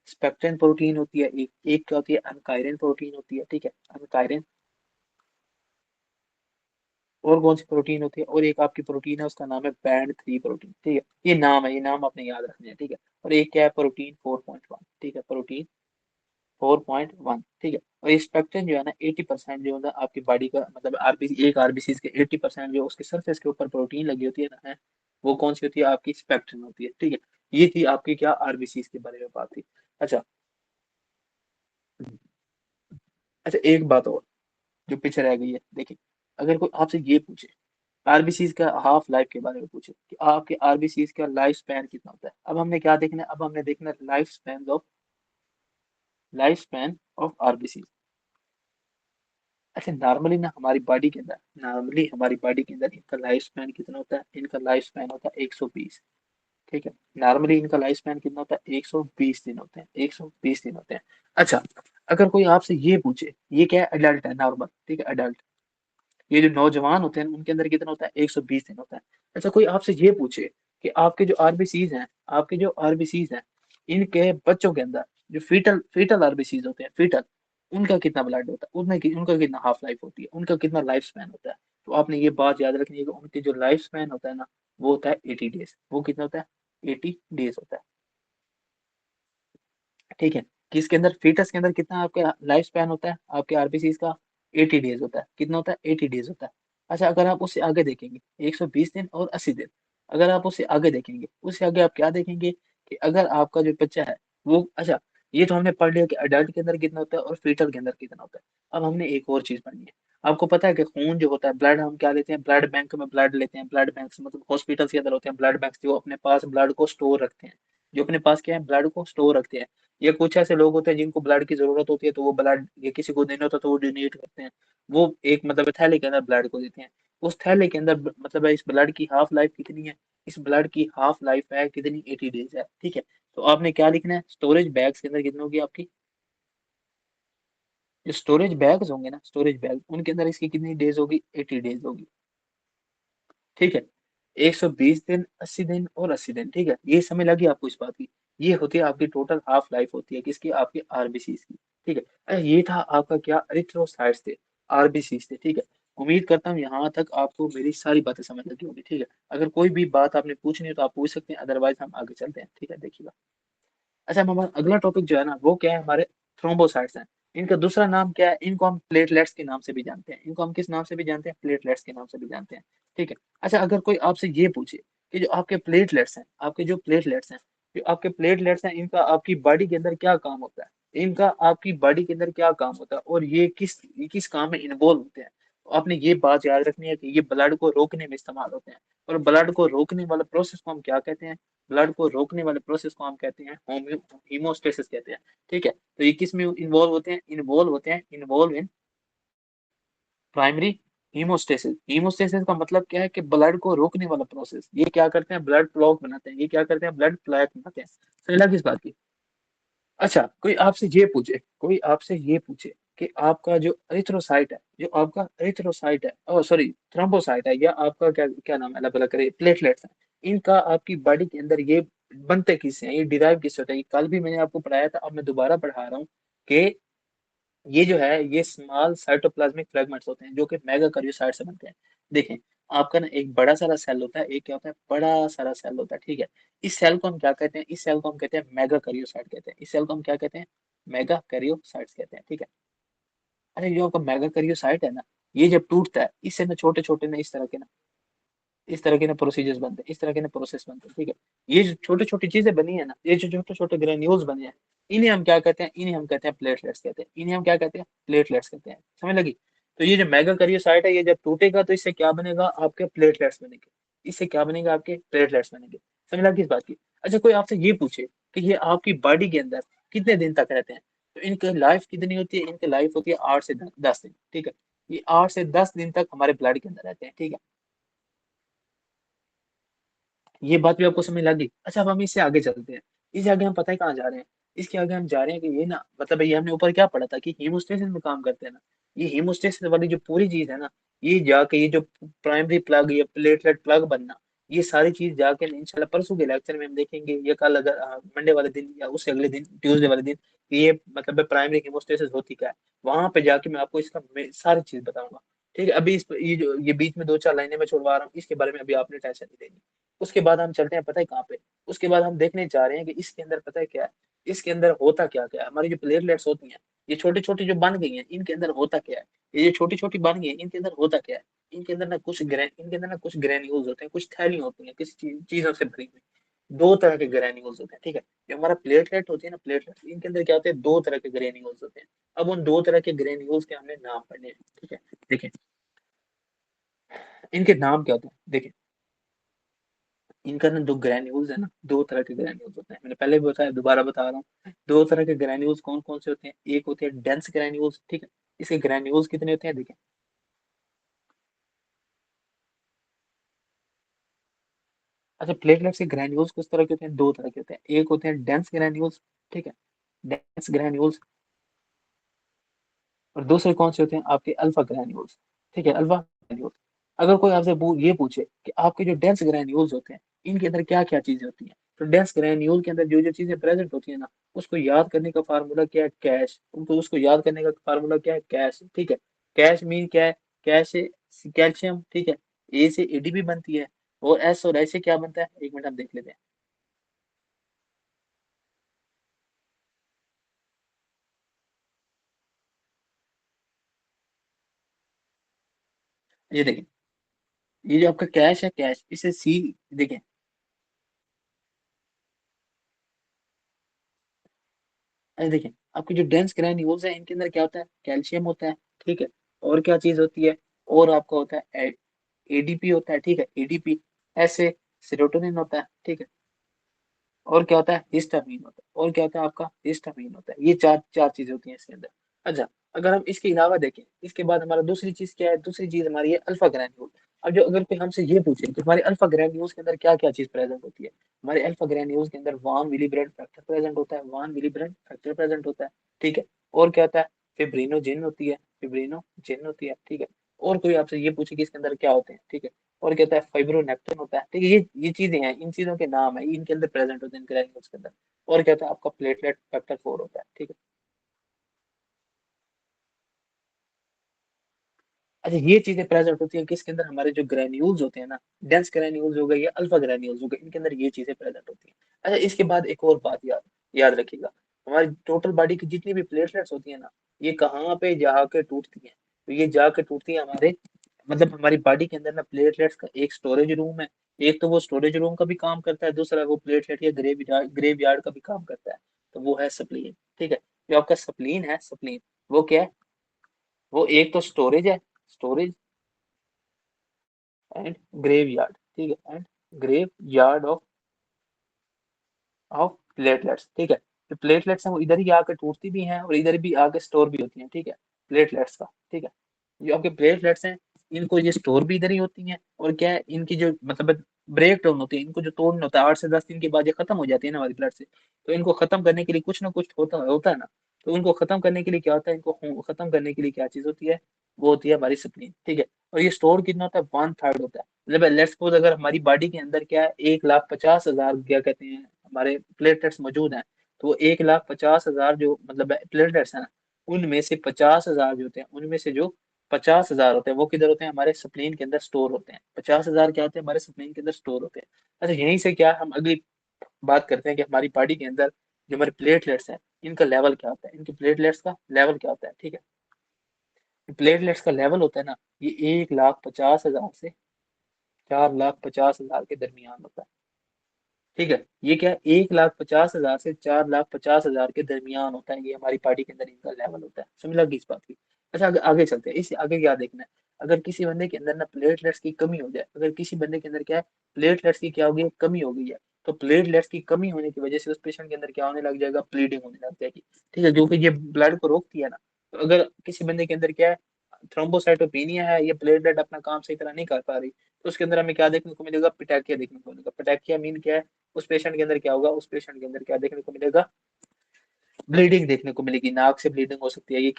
S1: स्पेक्ट्रिन प्रोटीन होती है एक, एक क्या होती है, अनकाइरिन प्रोटीन होती है, ठीक है, अनकाइरिन। और कौन सी प्रोटीन होती है, और एक आपकी प्रोटीन है उसका नाम है बैंड 3 प्रोटीन, ठीक है। ये नाम है, ये नाम आपने याद रखने हैं, ठीक है। और एक क्या है, प्रोटीन 4.1, ठीक है, प्रोटीन 4.1, ठीक है। और ये स्पेक्ट्रम जो है ना 80% जो है ना आपकी बॉडी का मतलब आरबीसी, एक आरबीसी के 80% जो उसके सरफेस के ऊपर प्रोटीन लगी होती है ना है, वो कौन सी होती है, आपकी स्पेक्ट्रम होती है, ठीक है। ये थी आपकी क्या, आरबीसी के बारे में बात थी। अच्छा, अच्छा, एक बात और जो पीछे रह गई है, देखिए। अगर कोई आपसे ये पूछे आरबीसी का हाफ लाइफ के बारे में पूछे कि आपके आरबीसी का लाइफ स्पैन कितना होता है, अब हमने क्या देखना है, अब हमने देखना है लाइफ स्पैन ऑफ आरबीसी। अच्छा, नॉर्मली हमारी बॉडी के अंदर इनका लाइफ स्पैन कितना होता है, इनका लाइफ स्पैन होता है 120, ठीक है। नॉर्मली इनका लाइफ स्पैन कितना होता है, 120 दिन होते हैं, 120 दिन होते हैं। अच्छा, अगर कोई आपसे ये पूछे, ये क्या है, अडल्ट है, नॉर्मल, ठीक है, अडल्ट। ये जो नौजवान होते हैं उनके अंदर कितना होता है, 120 दिन होता है। अच्छा, कोई आपसे ये पूछे कि आपके जो आरबीसीज हैं, इनके बच्चों के अंदर जो फीटल फीटल आरबीसीज होते हैं, फीटल, उनका कितना ब्लड होता है, उनका कितना हाफ लाइफ होती है, उनका कितना लाइफ स्पैन होता है। तो आपने ये बात याद रखनी है कि उनके जो लाइफ स्पैन होता है ना, वो होता है 80 डेज। वो कितना होता है, 80 डेज होता है, ठीक है। किसके अंदर, फीटस के अंदर कितना आपका लाइफ स्पैन होता है, आपके आरबीसी का 80 डेज होता है। कितना होता है, 80 डेज होता है। अच्छा, अगर आप उससे आगे देखेंगे, 120 दिन और 80 दिन। अगर आप उससे आगे देखेंगे, उससे आगे आप क्या देखेंगे कि अगर आपका जो बच्चा है वो अच्छा, ये तो हमने पढ़ लिया कि अडल्ट के अंदर कितना होता है और फीटल के अंदर कितना होता है। अब हमने एक और चीज पढ़नी है। आपको पता है कि खून जो होता है, ब्लड हम क्या लेते हैं, ब्लड बैंक में ब्लड लेते हैं। ब्लड बैंक मतलब हॉस्पिटल के अंदर होते हैं ब्लड बैंक, जो अपने पास ब्लड को स्टोर रखते हैं, जो अपने पास क्या है, ब्लड को स्टोर रखते हैं। ये कुछ ऐसे लोग होते हैं जिनको ब्लड की जरूरत होती है, तो वो ब्लड, ये किसी को देना होता है तो वो डोनेट करते हैं। वो एक मतलब थैले के अंदर ब्लड को देते हैं। उस थैले के अंदर मतलब है, इस ब्लड की हाफ लाइफ कितनी है, इस ब्लड की हाफ लाइफ है कितनी, 80 डेज है, ठीक है। तो आपने क्या लिखना है, स्टोरेज बैग्स के अंदर कितनी होगी आपकी, जो स्टोरेज बैग्स होंगे ना, स्टोरेज बैग, उनके अंदर इसकी कितनी डेज होगी, 80 डेज होगी, ठीक है। 120 दिन, 80 दिन और 80 दिन, ठीक है, ये समय लगी आपको इस बात की। ये होती है आपकी टोटल हाफ लाइफ होती है किसकी, आपकी आरबीसी की, ठीक है। अरे ये था आपका क्या, एरिथ्रोसाइट्स थे, आरबीसी थे, ठीक है। उम्मीद करता हूँ यहाँ तक आपको मेरी सारी बातें समझ लगी होगी, ठीक है। अगर कोई भी बात आपने पूछनी हो तो आप पूछ सकते हैं, अदरवाइज हम आगे चलते हैं, ठीक है, देखिएगा। अच्छा, हमारा अगला टॉपिक जो है ना वो क्या है, हमारे थ्रोम्बोसाइट्स हैं। इनका दूसरा नाम क्या है, इनको हम प्लेटलेट्स के नाम से भी जानते हैं, इनको हम किस नाम से भी जानते हैं, प्लेटलेट्स के नाम से भी जानते हैं, ठीक है। अच्छा, अगर कोई आपसे ये पूछे कि जो आपके प्लेटलेट्स हैं, आपके जो प्लेटलेट्स हैं, जो आपके प्लेटलेट्स हैं, इनका आपकी बॉडी के अंदर क्या काम होता है, इनका आपकी बॉडी के अंदर क्या काम होता है, और ये किस काम में इन्वॉल्व होते हैं, तो आपने ये बात याद रखनी है कि ये ब्लड को रोकने में इस्तेमाल होते हैं। और ब्लड को रोकने वाले प्रोसेस को हम क्या कहते हैं, ब्लड को रोकने वाले प्रोसेस को हम कहते हैं हीमोस्टेसिस कहते हैं, ठीक है। तो ये किस में इन्वॉल्व होते हैं, involve in primary haemostasis. Haemostasis का मतलब क्या है कि ब्लड को रोकने वाला प्रोसेस, ये क्या करते हैं, ब्लड क्लॉट बनाते हैं, ये क्या करते हैं, ब्लड प्लेक बनाते हैं। समझ लगी इस बात की। अच्छा, कोई आपसे ये पूछे कि आपका जो एरिथ्रोसाइट है, जो आपका एरिथ्रोसाइट है, ओ सॉरी, थ्रोम्बोसाइट है, या आपका क्या क्या नाम है, अल्लाह भला करे, प्लेटलेट्स हैं, इनका आपकी बॉडी के अंदर ये बनते किससे हैं, ये डिराइव किससे होता है। ये कल भी मैंने आपको पढ़ाया था, अब मैं दोबारा पढ़ा रहा हूँ कि ये जो है ये स्मॉल साइटोप्लाज्मिक फ्रेगमेंट्स होते हैं जो कि मेगा कार्योसाइट से बनते हैं। देखें, आपका ना एक बड़ा सारा सेल होता है, एक क्या होता है, बड़ा सारा सेल होता है, ठीक है। इस सेल को हम क्या कहते हैं, इस सेल को हम कहते हैं मेगा कार्योसाइट कहते हैं, इस सेल को हम क्या कहते हैं, मेगा कार्योसाइट्स कहते हैं, ठीक है। अरे जो आपका मेगा कार्योसाइट है ना, ये जब टूटता है, इससे ना छोटे छोटे ना इस तरह के ना प्रोसीजर्स बनते हैं, इस तरह के ना प्रोसेस बनते हैं, ठीक है। ये जो छोटी छोटी चीजें बनी है ना, ये जो छोटे छोटे ग्रेन्यूल्स बने हैं, इन्हें हम क्या कहते हैं, इन्हें हम कहते हैं प्लेटलेट्स कहते हैं, इन्हें हम क्या कहते हैं, प्लेटलेट्स कहते हैं, समझ लगी। तो ये जो मेगा कैरियोसाइट है, ये जब टूटेगा तो इससे क्या बनेगा, आपके प्लेटलेट्स बनेंगे, इससे क्या बनेगा, आपके प्लेटलेट्स बनेंगे। समझ लगी इस बात की। अच्छा, कोई आपसे ये पूछे कि ये आपकी बॉडी के अंदर कितने दिन तक रहते हैं, तो इनकी लाइफ कितनी होती है, इनकी लाइफ होती है 8 से 10 दिन, ठीक है। ये 8 से 10 दिन तक हमारे ब्लड के अंदर रहते हैं, ठीक है। ये बात भी आपको समझ लगी। अच्छा, अब हम इससे आगे चलते हैं। इससे आगे हम पता है कहाँ जा रहे हैं, इसके आगे हम जा रहे हैं कि ये ना मतलब ये हमने ऊपर क्या पढ़ा था कि हीमोस्टेसिस में काम करते हैं ना, ये हीमोस्टेसिस वाली जो पूरी चीज है ना, ये जाके ये जो प्राइमरी प्लग या प्लेटलेट प्लग बनना, ये सारी चीज जाके इंशाल्लाह परसों के लेक्चर में हम देखेंगे, या कल अगर मंडे वाले दिन या उससे अगले दिन ट्यूसडे वाले दिन, कि ये मतलब प्राइमरी हीमोस्टेसिस होती क्या है, वहां पे जाके मैं आपको इसका सारी चीज बताऊंगा, ठीक है। अभी ये जो ये बीच में 2 4 लाइनें मैं छोड़वा रहा हूँ, इसके बारे में अभी आपने टेंशन नहीं लेनी। उसके बाद हम चलते हैं पता है कहाँ पे, उसके बाद हम देखने जा रहे हैं कि इसके अंदर पता है क्या है, इसके अंदर होता क्या क्या है, हमारी जो प्लेटलेट्स होती हैं, ये छोटी छोटी जो बन गई हैं, इनके अंदर होता क्या है, ये जो छोटी छोटी बन गई हैं, इनके अंदर होता क्या है, इनके अंदर ना कुछ ग्रेन्यूल्स होते हैं, कुछ थैली होती हैं किसी चीजों से भरी हुई। 2 तरह के ग्रेन्यूल्स होते हैं, ठीक है। जो हमारा प्लेटलेट होती है ना, प्लेटलेट, इनके अंदर क्या होते हैं, 2 तरह के ग्रेन्यूल्स होते हैं। अब उन 2 तरह के ग्रेन्यूल्स के हमने नाम पढ़ने हैं, ठीक है। देखिए, इनके नाम क्या होते हैं, देखिए, इनका ना दो ग्रैन्यूल्स है ना, 2 तरह के ग्रैन्यूल्स होते हैं, मैंने पहले भी बताया, दोबारा बता रहा हूँ। 2 तरह के ग्रैन्यूल्स कौन कौन से होते हैं, एक होते हैं डेंस ग्रैन्यूल्स, ठीक है। इसके ग्रैन्यूल्स कितने होते हैं, देखिए। अच्छा, प्लेटलेट्स के ग्रैन्यूल्स किस तरह के होते हैं, 2 तरह के होते हैं, एक होते हैं डेंस ग्रैन्यूल्स, ठीक है, डेंस ग्रैन्यूल्स। और दूसरे कौन से होते हैं, आपके अल्फा ग्रैन्यूल्स, ठीक है, अल्फा ग्रैन्यूल्स। अगर कोई आपसे ये पूछे कि आपके जो डेंस ग्रैन्यूल्स होते हैं, इनके अंदर क्या क्या चीजें होती हैं, तो डेंस ग्रैन्यूल के अंदर जो जो चीजें प्रेजेंट होती है ना, उसको याद करने का फार्मूला क्या है, कैश, उनको उसको याद करने का फार्मूला क्या है, कैश, ठीक है। कैश मीन क्या है, कैश से कैल्शियम, ठीक है, ए से एडीपी बनती है, और एस और ऐसे क्या बनता है, एक मिनट हम देख लेते हैं। ये देखिए, ये जो आपका कैश है, कैश इसे सी, देखें, अरे देखें, आपकी जो डेंस ग्रेन्यूल्स है इनके अंदर क्या होता है, कैल्शियम होता है, ठीक है। और क्या चीज होती है, और आपका होता है एडीपी होता है, ठीक है, एडीपी, ऐसे सेरोटोनिन होता है, ठीक है। और क्या होता है, हिस्टामिन होता है, और क्या होता है आपका, हिस्टामिन होता है। ये चार चार चीजें होती हैं इसके अंदर। अच्छा, अगर हम इसके अलावा देखें, इसके बाद हमारा दूसरी चीज क्या है, दूसरी चीज हमारी है अल्फा ग्रैन्यूल। अब जो अगर कोई हमसे ये पूछे कि हमारे अल्फा ग्रैन्यूल्स के अंदर क्या क्या चीज प्रेजेंट होती है, हमारे अल्फा ग्रैन्यूल्स के अंदर वान विलिब्रेंट फैक्टर प्रेजेंट होता है, वान विलिब्रेंट फैक्टर प्रेजेंट होता है, ठीक है। और क्या होता है, फिब्रिनोजेन होती है, फिब्रिनोजेन होती है, ठीक है। और कोई आपसे ये पूछे कि इसके अंदर क्या होते हैं, ठीक है। और कहता है फाइब्रोनेक्टिन होता है, ठीक है। ये चीजें हैं, इन चीजों के नाम है, इनके अंदर प्रेजेंट होते हैं ग्रैन्यूल्स के अंदर। और कहता है आपका प्लेटलेट फैक्टर 4 होता है, ठीक है। अच्छा, ये चीजें प्रेजेंट होती हैं किसके अंदर, हमारे जो ग्रैन्यूल्स होते हैं ना, डेंस ग्रैन्यूल्स हो गए या अल्फा ग्रैन्यूल्स हो गए, इनके अंदर ये चीजें प्रेजेंट होती हैं। अच्छा, इसके बाद एक और बात याद याद रखिएगा, हमारी टोटल बॉडी की जितनी भी प्लेटलेट्स होती है ना, ये कहाँ पे जाके टूटती हैं, तो ये जाके टूटती है हमारे, मतलब हमारी बॉडी के अंदर ना प्लेटलेट्स का एक स्टोरेज रूम है। एक तो वो स्टोरेज रूम का भी काम करता है, दूसरा वो प्लेटलेट या ग्रेव यार्ड का भी काम करता है। तो वो है स्प्लीन, ठीक है। जो आपका स्प्लीन है, स्प्लीन, वो क्या है, वो एक तो स्टोरेज है, स्टोरेज एंड ग्रेव यार्ड, ठीक है, and graveyard of platelets, ठीक है। जो प्लेटलेट्स हैं वो इधर ही आके टूटती भी हैं और इधर भी आके स्टोर भी होती हैं, ठीक है, प्लेटलेट्स का, ठीक है। जो आपके प्लेटलेट्स हैं, इनको ये स्टोर भी इधर ही होती हैं, और क्या है, इनकी जो मतलब ब्रेक डाउन होती है, इनको जो तोड़ना होता है 8 से 10 दिन के बाद ये खत्म हो जाती है ना हमारी ब्लड से। तो इनको खत्म करने के लिए कुछ ना कुछ होता होता है ना। तो इनको खत्म करने के लिए क्या होता है, इनको खत्म करने के लिए क्या चीज होती है, वो होती है हमारी स्प्लीन, ठीक है। और ये स्टोर कितना होता है, 1/3 होता है। मतलब लेट्स सपोज अगर हमारी बॉडी के अंदर क्या है, 1,50,000 क्या कहते हैं हमारे प्लेटलेट्स मौजूद हैं, तो वो 1,50,000 जो मतलब प्लेटलेट्स हैं, उनमें से 50,000 जो होते हैं, उनमें से जो 50,000 होते हैं वो किधर होते हैं, हमारे स्प्लीन के अंदर स्टोर होते हैं। 50,000 क्या होते हैं, हमारे स्प्लीन के अंदर स्टोर होते हैं। अच्छा, यहीं से क्या हम अगली बात करते हैं कि हमारी बॉडी के अंदर जो हमारे प्लेटलेट्स हैं, इनका लेवल क्या होता है, इनके प्लेटलेट्स का लेवल क्या होता है, ठीक है। प्लेटलेट्स का लेवल होता है ना, ये 1,50,000 से 4,50,000 के दरमियान होता है, ठीक है। ये क्या है, 1,50,000 से 4,50,000 के दरमियान होता है, ये हमारी पार्टी के अंदर इनका लेवल होता है। समझ लगी इस बात की। अच्छा, आगे चलते हैं, इससे आगे क्या देखना है, अगर किसी बंदे के अंदर ना प्लेटलेट्स की कमी हो जाए, अगर किसी बंदे के अंदर क्या है, प्लेटलेट्स की क्या होगी, कमी हो गई है, तो प्लेटलेट्स की कमी होने की वजह से उस पेशेंट के अंदर क्या होने लग जाएगा, ब्लीडिंग होने लग जाएगी, ठीक है, क्योंकि ये ब्लड को रोकती है ना। तो अगर किसी बंदे के अंदर क्या है, थ्रोम्बोसाइटोपेनिया है, ये प्लेटलेट अपना काम सही तरह नहीं कर पा रही, तो उसके अंदर हमें क्या देखने को मिलेगा, पिटाकिया देखने को मिलेगा। पिटाकिया मीन क्या है, उस पेशेंट के अंदर क्या होगा, उस पेशेंट के अंदर क्या देखने को मिलेगा, ब्लीडिंग देखने को मिलेगी, नाक से ब्लीडिंग हो सकती है। ये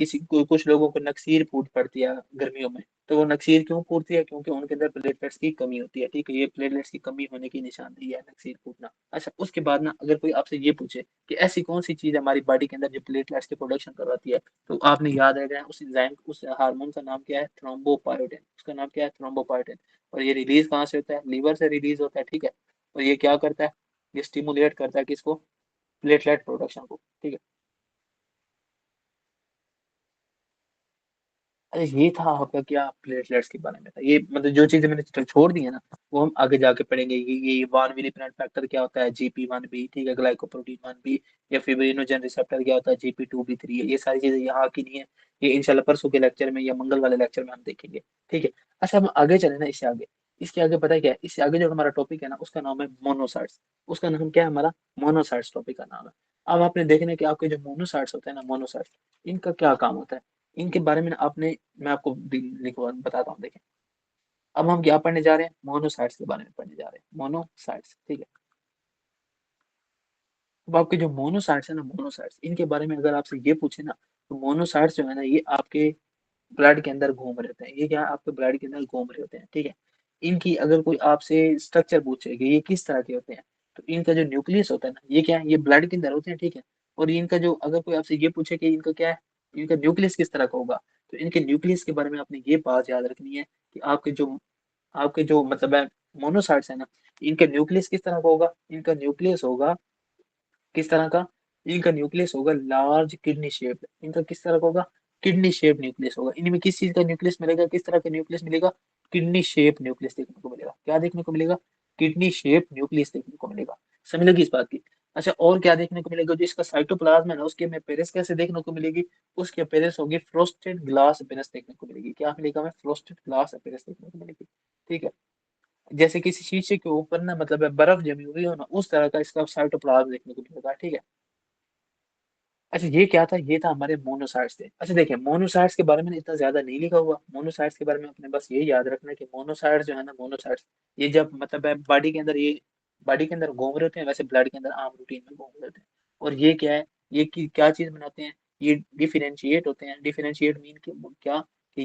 S1: कुछ लोगों को नक्सीर फूट पड़ती है गर्मियों में। तो वो नक्सीर क्यों फूटती है, क्योंकि उनके अंदर प्लेटलेट्स की कमी होती है, ठीक है। ये प्लेटलेट्स की कमी होने की निशानदेही है नक्सीर फूटना। अच्छा, उसके बाद ना अगर कोई आपसे ये पूछे कि ऐसी कौन सी चीज हमारी बॉडी के अंदर जो प्लेटलेट्स की प्रोडक्शन करवाती है, तो आपने याद रखना है उस एंजाइम, उस हार्मोन का नाम क्या है, थ्रोम्बोपायोटिन। उसका नाम क्या है, थ्रोम्बोपायोटिन। और ये रिलीज कहाँ से होता है, लीवर से रिलीज होता है, ठीक है। और ये क्या करता है, ये स्टिमुलेट करता है किसको, प्लेटलेट प्रोडक्शन को, ठीक है। अरे ये था आपका क्या, प्लेटलेट्स के बारे में था ये, मतलब जो चीजें मैंने छोड़ दी है ना, वो हम आगे जाके पढ़ेंगे। ये वन विलिप्रेंट फैक्टर क्या होता है, GP1B, ठीक है, ग्लाइकोप्रोटीन 1B, या फिब्रिनोजन रिसेप्टर क्या होता है, GP2B3 है। ये सारी चीजें यहाँ की नहीं है, ये इंशाल्लाह परसों के लेक्चर में या मंगल वाले लेक्चर में हम देखेंगे, ठीक है। अच्छा, हम आगे चले ना, इससे आगे, इसके आगे पता है क्या है, इससे आगे जो हमारा टॉपिक है ना, उसका नाम है मोनोसाइट्स। उसका नाम क्या है हमारा, मोनोसाइट्स टॉपिक का नाम है। अब आपने देखना कि आपके जो मोनोसाइट्स होते हैं ना, मोनोसाइट्स, इनका क्या काम होता है, इनके बारे में ना आपने, मैं आपको लिखवा बताता हूँ, देखें। अब हम क्या पढ़ने जा रहे हैं, मोनोसाइट्स के बारे में पढ़ने जा रहे हैं, मोनोसाइट्स, ठीक है। अब आपके जो मोनोसाइट्स है ना, मोनोसाइट्स, इनके बारे में अगर आपसे ये पूछे ना, तो मोनोसाइट्स जो है ना, ये आपके ब्लड के अंदर घूम रहे होते हैं। ये क्या है, आपके ब्लड के अंदर घूम रहे होते हैं, ठीक है। इनकी अगर कोई आपसे स्ट्रक्चर पूछे कि ये किस तरह के होते हैं, तो इनका जो न्यूक्लियस होता है ना, ये क्या है, ये ब्लड के अंदर होते हैं, ठीक है। और इनका जो, अगर कोई आपसे ये पूछे कि इनका क्या है, इनका न्यूक्लियस किस तरह का होगा, तो इनके न्यूक्लियस के बारे में आपने ये बात याद रखनी है कि आपके जो मतलब है मोनोसाइट्स है ना, इनका न्यूक्लियस किस तरह का होगा, इनका न्यूक्लियस होगा किस तरह का, इनका न्यूक्लियस होगा लार्ज किडनी शेप। इनका किस तरह का होगा, किडनी शेप न्यूक्लियस होगा। इनमें किस चीज का न्यूक्लियस मिलेगा, किस तरह का न्यूक्लियस मिलेगा, किडनी शेप न्यूक्लियस देखने को मिलेगा। क्या देखने को मिलेगा? किडनी शेप न्यूक्लियस देखने को मिलेगा। समझ लगी इस बात की? अच्छा, और क्या देखने को मिलेगा? जो इसका साइटोप्लाज्म है ना, उसकी हमें पेरिस कैसे देखने को मिलेगी? उसकी पेरिस होगी फ्रोस्टेड ग्लास पेरिस देखने को मिलेगी। क्या मिलेगा हमें? फ्रोस्टेड ग्लास पेरिस देखने को मिलेगी। ठीक है, जैसे किसी शीशे के ऊपर ना मतलब बर्फ जमी हुई हो ना, उस तरह का इसका साइटोप्लाज्म देखने को मिलेगा। ठीक है। अच्छा, ये क्या था? ये था हमारे मोनोसाइट्स थे। अच्छा देखिए, मोनोसाइट्स के बारे में इतना ज्यादा नहीं लिखा हुआ। मोनोसाइट्स के बारे में अपने बस ये याद रखना है कि मोनोसाइट्स जो है ना, मोनोसाइट्स ये जब मतलब बॉडी के अंदर, ये बॉडी के अंदर घूम रहे होते हैं, वैसे ब्लड के अंदर आम रूटीन में घूम रहे होते हैं। और ये क्या है? ये क्या चीज बनाते हैं? ये डिफरेंशिएट होते हैं। डिफरेंशिएट मीन क्या? कि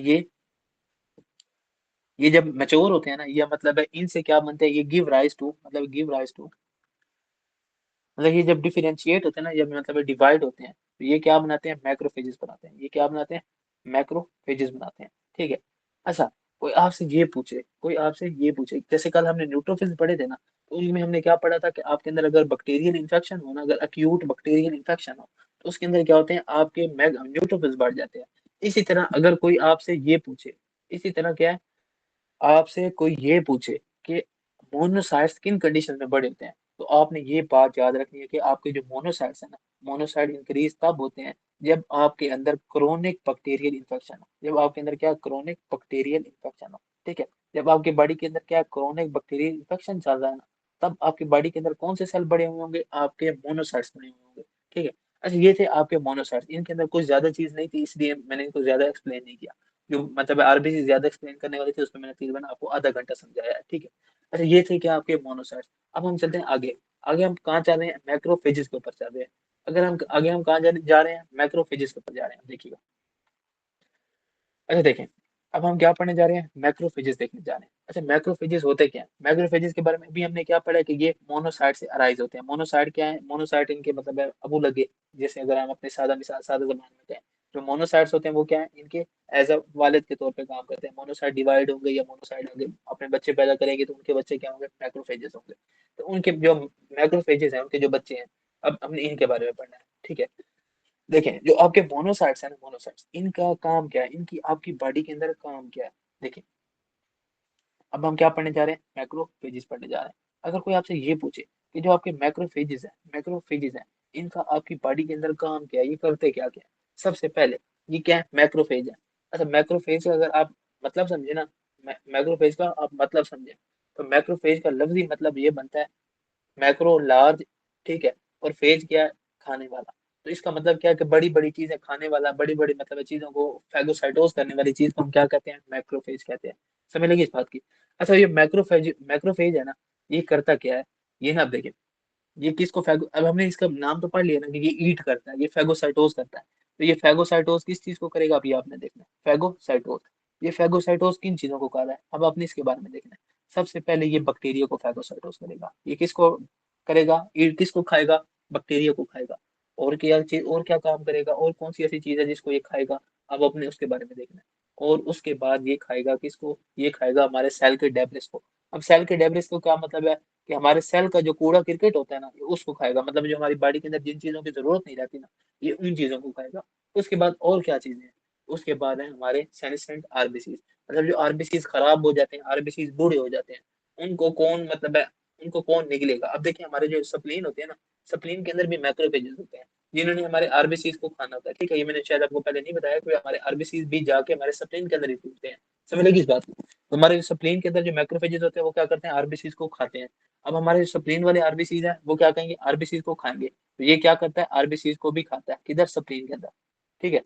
S1: ये जब मैच्योर होते हैं ना, ये मतलब है इनसे क्या बनते हैं? ये गिव राइज टू, मतलब गिव राइज टू, मतलब ये जब डिफरेंशिएट होते हैं ना, जब मतलब डिवाइड होते हैं, तो ये क्या बनाते हैं? मैक्रोफेजेस बनाते हैं। ये क्या बनाते हैं? मैक्रोफेजेस बनाते हैं। ठीक है। अच्छा, कोई आपसे ये पूछे, जैसे कल हमने न्यूट्रोफिल्स पढ़े थे ना, तो उनमें हमने क्या पढ़ा था कि आपके अंदर अगर बैक्टीरियल इन्फेक्शन हो ना, अगर अक्यूट बैक्टीरियल इन्फेक्शन हो, तो उसके अंदर क्या होते हैं? आपके न्यूट्रोफिल्स बढ़ जाते हैं। इसी तरह अगर कोई आपसे ये पूछे, इसी तरह क्या है, आपसे कोई ये पूछे कि मोनोसाइट्स किन कंडीशन में बड़े होते हैं, तो आपने ये बात याद रखनी है कि आपके जो मोनोसाइट्स है ना, मोनोसाइट इंक्रीज तब होते हैं जब आपके अंदर क्रोनिक बैक्टीरियल इन्फेक्शन हो। जब आपके अंदर क्या? क्रोनिक बैक्टीरियल इन्फेक्शन हो। ठीक है। जब आपकी बॉडी के अंदर क्या? क्रोनिक बैक्टीरियल इन्फेक्शन चल रहा है ना, तब आपकी बॉडी के अंदर कौन से सेल बड़े हुए होंगे? आपके मोनोसाइट्स बड़े हुए होंगे। ठीक है। अच्छा, ये थे आपके मोनोसाइट्स। इनके अंदर कुछ ज्यादा चीज नहीं थी, इसलिए मैंने इनको ज्यादा एक्सप्लेन नहीं किया। जो मतलब आरबीसी ज्यादा एक्सप्लेन करने वाली थी, उसमें मैंने तकरीबन आपको आधा घंटा समझाया है। ठीक है। अच्छा, ये थे क्या? आपके मोनोसाइट्स। अब हम चलते हैं आगे। आगे हम कहाँ चल रहे हैं? मैक्रोफेजेस के ऊपर चल रहे हैं। अगर हम आगे हम कहाँ जा रहे हैं? मैक्रोफेजेस के ऊपर जा रहे हैं, देखिएगा। अच्छा देखें, अब हम क्या पढ़ने जा रहे हैं? मैक्रोफेजेस देखने जा रहे हैं। अच्छा, मैक्रोफेजेस होते क्या हैं? मैक्रोफेजेस के बारे में भी हमने क्या पढ़ा है कि ये मोनोसाइट से अराइज होते हैं। मोनोसाइट क्या है? मोनोसाइट इनके मतलब है अबू लगे, जैसे अगर हम अपने सादा मिसाल सादा जबान में कहें, जो मोनोसाइट्स होते हैं वो क्या है? इनके एज अ वालिद के तौर पे काम करते हैं। मोनोसाइट डिवाइड होंगे या मोनोसाइट होंगे, अपने बच्चे पैदा करेंगे तो उनके बच्चे क्या होंगे? मैक्रोफेजेस होंगे। तो उनके जो मैक्रोफेजेस हैं, उनके जो बच्चे हैं, अब हमने इनके बारे में पढ़ना है। ठीक है। देखें, जो आपके मोनोसाइट्स है ना, मोनोसाइट्स, इनका काम क्या है? इनकी आपकी बॉडी के अंदर काम क्या है? देखिए, अब हम क्या पढ़ने जा रहे हैं? मैक्रोफेजेस पढ़ने जा रहे हैं। अगर कोई आपसे ये पूछे कि जो आपके मैक्रोफेजेस हैं, इनका आपकी बॉडी के अंदर काम क्या है? ये करते क्या क्या है? सबसे पहले, ये क्या है? मैक्रोफेज है। अच्छा, मैक्रोफेज का अगर आप मतलब समझे ना, मैक्रोफेज का आप मतलब समझे, तो मैक्रोफेज का लफ्जी मतलब ये बनता है मैक्रो लार्ज। ठीक है। और फेज क्या है? खाने वाला। तो इसका मतलब क्या है कि बड़ी बड़ी चीजें खाने वाला, बड़ी बड़ी मतलब चीजों को फैगोसाइटोस करने वाली चीज को हम क्या कहते हैं? मैक्रोफेज कहते हैं। समझ लगी इस बात की? अच्छा, ये मैक्रोफेज है ना, ये करता क्या है? ये ना, आप देखिए, ये किसको फैगो, अब हमने इसका नाम तो पढ़ लिया ना कि ये ईट करता है, ये फैगोसाइटोस करता है। तो ये फैगोसाइटोस किस चीज को करेगा? अभी आपने देखना है फैगोसाइटोस। ये फैगोसाइटोस किन चीजों को कर रहा है? अब आपने इसके बारे में देखना है। सबसे पहले ये बैक्टीरिया को फैगोसाइटोस करेगा। ये किसको करेगा? ईट किसको खाएगा? बैक्टीरिया को खाएगा। और क्या चीज, और क्या काम करेगा? और कौन सी ऐसी चीज है जिसको ये खाएगा? अब अपने उसके बारे में देखना है। और उसके बाद ये खाएगा किसको? ये खाएगा हमारे सेल के डेब्रिस को। अब सेल के डेब्रिस को क्या मतलब है? कि हमारे सेल का जो कूड़ा क्रिकेट होता है ना, ये उसको खाएगा। मतलब जो हमारी बॉडी के अंदर जिन चीजों की जरूरत नहीं रहती ना, ये उन चीजों को खाएगा। उसके बाद और क्या चीजें हैं? उसके बाद है हमारे सेनेसेंट आरबीसीज। मतलब जो आरबीसीज खराब हो जाते हैं, आरबीसीज बूढ़े हो जाते हैं, उनको कौन मतलब है, उनको कौन निकलेगा? अब देखिए, हमारे जो स्प्लीन होते हैं ना, स्प्लीन के अंदर भी मैक्रोफेजेस होते हैं, जिन्होंने हमारे आरबीसीज को खाना होता है। ठीक है, ये मैंने शायद आपको पहले नहीं बताया कि हमारे आरबीसीज भी जाके हमारे स्प्लीन के अंदर ही टूटते हैं। समझ लगी इस बात को? तो हमारे स्प्लीन के अंदर जो मैक्रोफेजेस होते हैं, वो क्या करते हैं? आरबीसीज को खाते हैं। अब हमारे जो स्प्लीन वाले आरबीसीज हैं, वो क्या कहेंगे? आरबीसीज को खाएंगे। तो ये क्या करता है? आरबीसीज को भी खाता है। किधर? स्प्लीन के अंदर। ठीक है।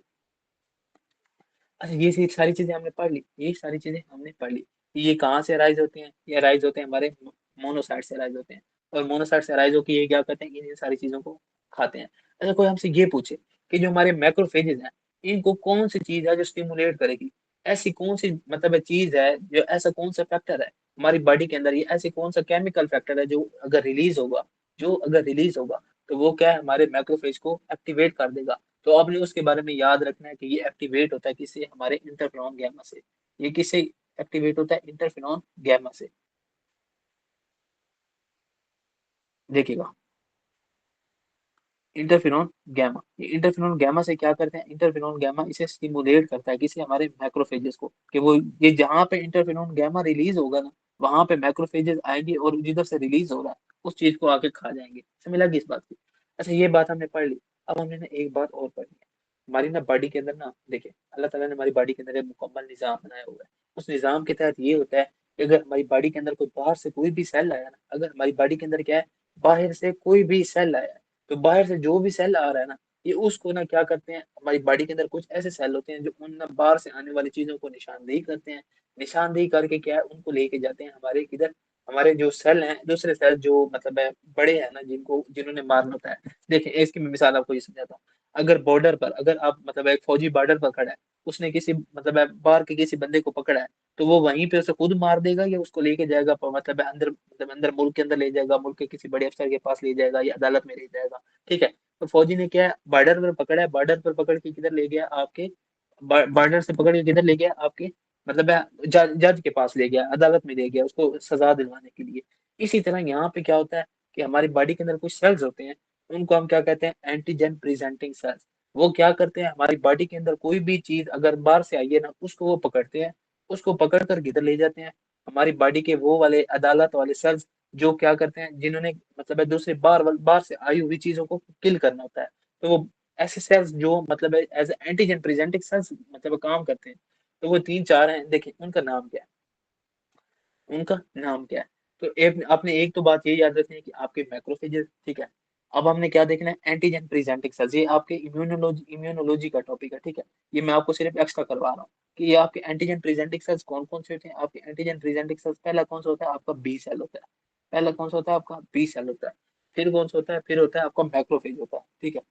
S1: अच्छा, ये सारी चीजें हमने पढ़ ली, ये सारी चीजें हमने पढ़ ली कि ये कहाँ से अराइज होते हैं? ये अराइज होते हैं हमारे मोनोसाइट से अराइज होते हैं। और मोनोसाइट से अराइज होकर ये क्या करते हैं? इन सारी चीजों को खाते हैं। अच्छा, कोई हमसे ये पूछे कि जो हमारे मैक्रोफेजेस हैं, इनको कौन सी चीज है जो स्टिमुलेट करेगी? ऐसी कौन सी मतलब चीज है, जो ऐसा कौन सा फैक्टर है हमारी बॉडी के अंदर, ये ऐसे कौन सा केमिकल फैक्टर है जो अगर रिलीज होगा, तो वो क्या है? हमारे मैक्रोफेज को एक्टिवेट कर देगा। तो आपने उसके बारे में याद रखना है कि ये एक्टिवेट होता है किससे? हमारे इंटरफेरॉन गैमा से। ये किससे एक्टिवेट होता है? इंटरफेरॉन गैमा से। देखिएगा, इंटरफेरॉन गैमा, ये इंटरफेरॉन गैमा से क्या करते हैं, इंटरफेरॉन गैमा इसे स्टिमुलेट करता है किसी हमारे मैक्रोफेजेस को, कि वो ये जहाँ पे इंटरफेरॉन गैमा रिलीज होगा ना, वहां पे मैक्रोफेजेस आएंगे और जिधर से रिलीज हो रहा है उस चीज को आके खा जाएंगे। समझ लगी इस बात की? अच्छा ये बात हमने पढ़ ली। अब हमने ना एक बात और पढ़नी है। हमारी ना बॉडी के अंदर ना देखिए, अल्लाह ताला ने हमारी बॉडी के अंदर एक मुकम्मल निजाम बनाया हुआ है। उस निजाम के तहत ये होता है कि अगर हमारी बॉडी के अंदर कोई बाहर से कोई भी सेल आया ना, अगर हमारी बॉडी के अंदर क्या है, बाहर से कोई भी सेल आया, तो बाहर से जो भी सेल आ रहा है ना, ये उसको ना क्या करते हैं, हमारी बॉडी के अंदर कुछ ऐसे सेल होते हैं जो उन ना बाहर से आने वाली चीजों को निशानदेही करते हैं। निशानदेही करके क्या है, उनको लेके जाते हैं हमारे किधर, हमारे जो सेल हैं, दूसरे सेल जो मतलब है बड़े हैं ना, जिनको जिन्होंने मारना होता है। देखिए इसकी मैं मिसाल आपको ये समझाता हूँ। अगर बॉर्डर पर, अगर आप मतलब एक फौजी बॉर्डर पर खड़ा है, उसने किसी मतलब है बाहर के किसी बंदे को पकड़ा है, तो वो वहीं पे उसे खुद मार देगा या उसको लेके जाएगा मतलब है अंदर, मतलब अंदर मुल्क के अंदर ले जाएगा, मुल्क के किसी बड़े अफसर के पास ले जाएगा या अदालत में ले जाएगा। ठीक है, तो फौजी ने क्या है, बॉर्डर पर पकड़ा है, बॉर्डर पर पकड़ के किधर ले गया आपके, बॉर्डर से पकड़ के किधर ले गया आपके, मतलब है जज के पास ले गया, अदालत में ले गया उसको सजा दिलवाने के लिए। इसी तरह यहाँ पे क्या होता है कि हमारी बॉडी के अंदर कुछ सेल्स होते हैं, उनको हम क्या कहते हैं, एंटीजन प्रेजेंटिंग सेल्स। वो क्या करते हैं, हमारी बॉडी के अंदर कोई भी चीज अगर बाहर से आई है ना, उसको वो पकड़ते हैं, उसको पकड़ कर किधर ले जाते हैं, हमारी बॉडी के वो वाले अदालत वाले सेल्स जो क्या करते हैं, जिन्होंने मतलब है दूसरे बाहर से आई हुई चीजों को किल करना होता है। तो वो ऐसे सेल्स जो मतलब है एज एंटीजन प्रेजेंटिंग सेल्स मतलब काम करते हैं। तो वो तीन चार हैं, देखिए उनका नाम क्या है, उनका नाम क्या है। तो एक आपने एक तो बात ये याद रखनी है कि आपके मैक्रोफेजेस, ठीक है। अब हमने क्या देखना है, एंटीजन प्रेजेंटिंग सेल्स, ये आपके इम्यूनोलॉजी का टॉपिक है, ठीक है। ये मैं आपको सिर्फ एक्स्ट्रा करवा रहा हूँ कि ये आपके एंटीजन प्रेजेंटिंग सेल्स कौन कौन से होते हैं। आपके एंटीजन प्रेजेंटिंग सेल्स पहला कौन सा होता है, आपका बी सेल होता है। पहला कौन सा होता है आपका, बी सेल होता है। फिर कौन सा होता है, फिर होता है आपका मैक्रोफेज होता है, ठीक है।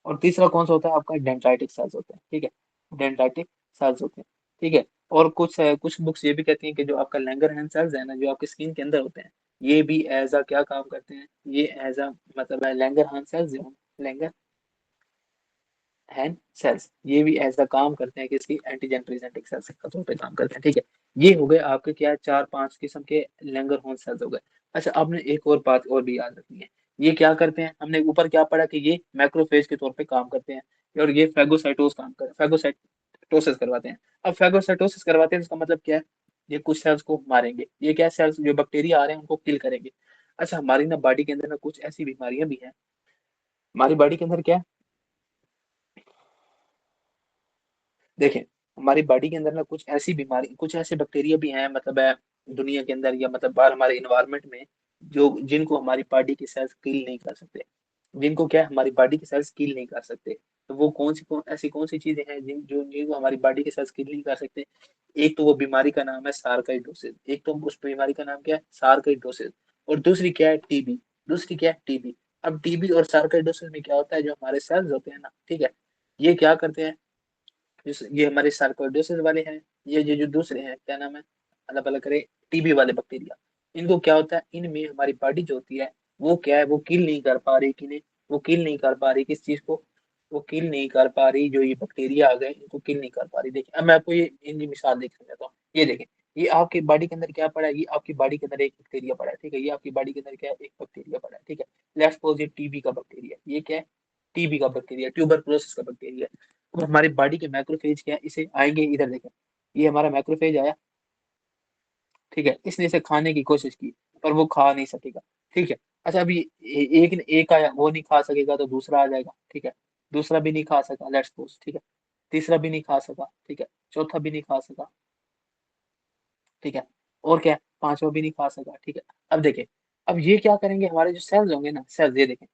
S1: और तीसरा कौन सा होता है आपका, डेंड्राइटिक सेल्स होते हैं, ठीक है। डेंड्राइटिक सेल्स होते हैं, ठीक है। और कुछ बुक्स ये भी कहती हैं कि जो आपका लैंगरहैंस सेल्स है ना, जो आपके स्किन के अंदर होते हैं, ये भी एज अ क्या काम करते हैं, ये एज अ मतलब है लैंगरहैंस सेल्स जो लैंगर हैंड सेल्स, ये भी ऐसा काम करते हैं कि इसकी एंटीजन प्रेजेंटिंग सेल्स के तौर पे काम करते हैं, ठीक है। ये हो गए आपके क्या, चार पांच किस्म के लैंगरहॉर्न सेल्स हो गए। अच्छा आपने एक और बात और भी याद रखनी है, ये क्या करते हैं, हमने ऊपर क्या पढ़ा कि ये मैक्रोफेज के तौर पे काम करते हैं, और ये फेगोसाइटोस काम कर फेगोसाइटोसिस करवाते हैं। अब फेगोसाइटोसिस करवाते हैं इसका मतलब क्या है, ये कुछ सेल्स को मारेंगे, ये क्या सेल्स जो बैक्टीरिया आ रहे हैं उनको किल करेंगे। अच्छा हमारी ना बॉडी के अंदर ना कुछ ऐसी बीमारियां भी हैं, हमारी बॉडी के अंदर क्या है, देखें हमारी बॉडी के अंदर ना कुछ ऐसी बीमारी, कुछ ऐसे बैक्टीरिया भी हैं मतलब है दुनिया के अंदर या मतलब बाहर हमारे इन्वायरमेंट में, जो जिनको हमारी बॉडी के सेल्स किल नहीं कर सकते, जिनको क्या है हमारी बॉडी के सेल्स किल नहीं कर सकते। तो वो ऐसी कौन सी चीजें हैं जिनको हमारी बॉडी के सेल्स किल नहीं कर सकते। एक तो वो बीमारी का नाम है सार्कोइडोसिस, एक तो उस बीमारी का नाम क्या है, सार्कोइडोसिस। और दूसरी क्या है, टीबी। दूसरी क्या है, टीबी। अब टीबी और सार्कोइडोसिस में क्या होता है, जो हमारे सेल्स होते हैं ना, ठीक है, ये क्या करते हैं, ये हमारे सार्कोइडोसिस वाले हैं, ये जो दूसरे हैं क्या नाम है, अलग अलग करे, टीबी वाले बैक्टीरिया। इनको क्या होता है, इनमें हमारी बॉडी जो होती है वो क्या है, वो किल नहीं कर पा रही, किन्हें, वो किल नहीं कर पा रही किस चीज को, वो किल नहीं कर पा रही, जो ये बैक्टीरिया आ गए इनको किल नहीं कर पा रही। देखिए अब मैं आपको ये इनकी मिसाल देख समझाता हूँ। ये देखें, ये आपकी बॉडी के अंदर क्या पड़ा है, ये आपकी बॉडी के अंदर एक बैक्टीरिया पड़ा है, ठीक है। ये आपकी बॉडी के अंदर क्या है, एक बैक्टीरिया पड़ा है, ठीक है। लेट्स सपोज ये टीबी का बैक्टीरिया, ये क्या है, टीबी का बैक्टीरिया, ट्यूबरकुलोसिस का बैक्टीरिया। और हमारी बॉडी के मैक्रोफेज क्या है, इसे आएंगे इधर देखें, ये हमारा मैक्रोफेज आया, ठीक है। इसने इसे खाने की कोशिश की पर वो खा नहीं सकेगा, ठीक है। अच्छा अभी एक आया, वो नहीं खा सकेगा तो दूसरा आ जाएगा, ठीक है। दूसरा भी नहीं खा सका, लेट्स सपोज, ठीक है। तीसरा भी नहीं खा सका, ठीक है। चौथा भी नहीं खा सका, ठीक है। और क्या है, पांचवा भी नहीं खा सका, ठीक है। अब देखें, अब ये क्या करेंगे, हमारे जो सेल्स होंगे ना, सेल्स ये देखें,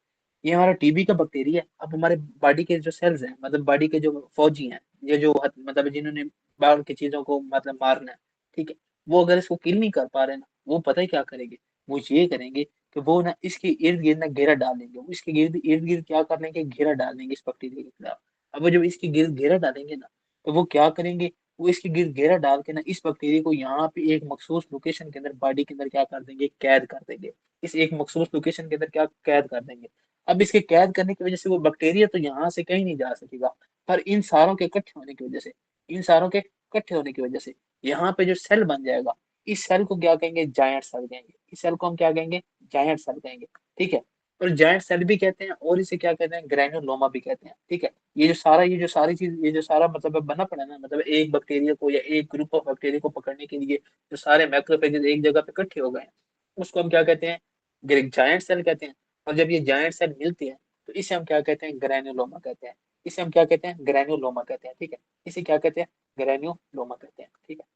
S1: ये हमारा टीबी का बैक्टीरिया है। अब हमारे बॉडी के जो सेल्स हैं, मतलब बॉडी के जो फौजी हैं, ये जो मतलब जिन्होंने बाहर की चीजों को मतलब मारना है, ठीक है, वो अगर इसको किल नहीं कर पा रहे ना, वो पता है क्या करेंगे, वो ये करेंगे कि वो ना इसके इर्द गिर्द ना घेरा डाल देंगे, वो इसके इर्द गिर्द क्या कर लेंगे, घेरा डाल देंगे इस बैक्टीरिया के खिलाफ। अब वो जब इसके गिर्द घेरा डालेंगे ना, तो वो क्या करेंगे, वो इसके गिर्द घेरा डाल के ना इस बैक्टीरिया को यहाँ पे एक मखसूस लोकेशन के अंदर बॉडी के अंदर क्या कर देंगे, कैद कर देंगे। इस एक मखसूस लोकेशन के अंदर क्या कैद कर देंगे। अब इसके कैद करने की वजह से वो बैक्टीरिया तो यहाँ से कहीं नहीं जा सकेगा, पर इन सारों के इकट्ठे होने की वजह से, इन सारों के इकट्ठे होने की वजह से यहाँ पे जो सेल बन जाएगा, इस सेल को क्या कहेंगे, जायंट सेल कहेंगे। इस सेल को हम क्या कहेंगे, जायंट सेल कहेंगे। ठीक है, और जायंट सेल भी कहते हैं और इसे क्या कहते हैं, ग्रेन्युलोमा भी कहते हैं। ठीक है, ये जो सारी चीज, ये जो सारा मतलब बना पड़ा है ना, मतलब एक बैक्टीरिया को या एक ग्रुप ऑफ बैक्टीरिया को पकड़ने के लिए जो सारे मैक्रोफेजेस एक जगह पे इकट्ठे हो गए हैं, उसको हम क्या कहते हैं, जायंट सेल कहते हैं। और जब ये जायंट सेल मिलती है तो इसे हम क्या कहते हैं, ग्रेन्युलोमा कहते हैं। इसे हम क्या कहते हैं, ग्रेन्युलोमा कहते हैं। ठीक है, इसे क्या कहते हैं, ग्रेन्युलोमा कहते हैं। ठीक है,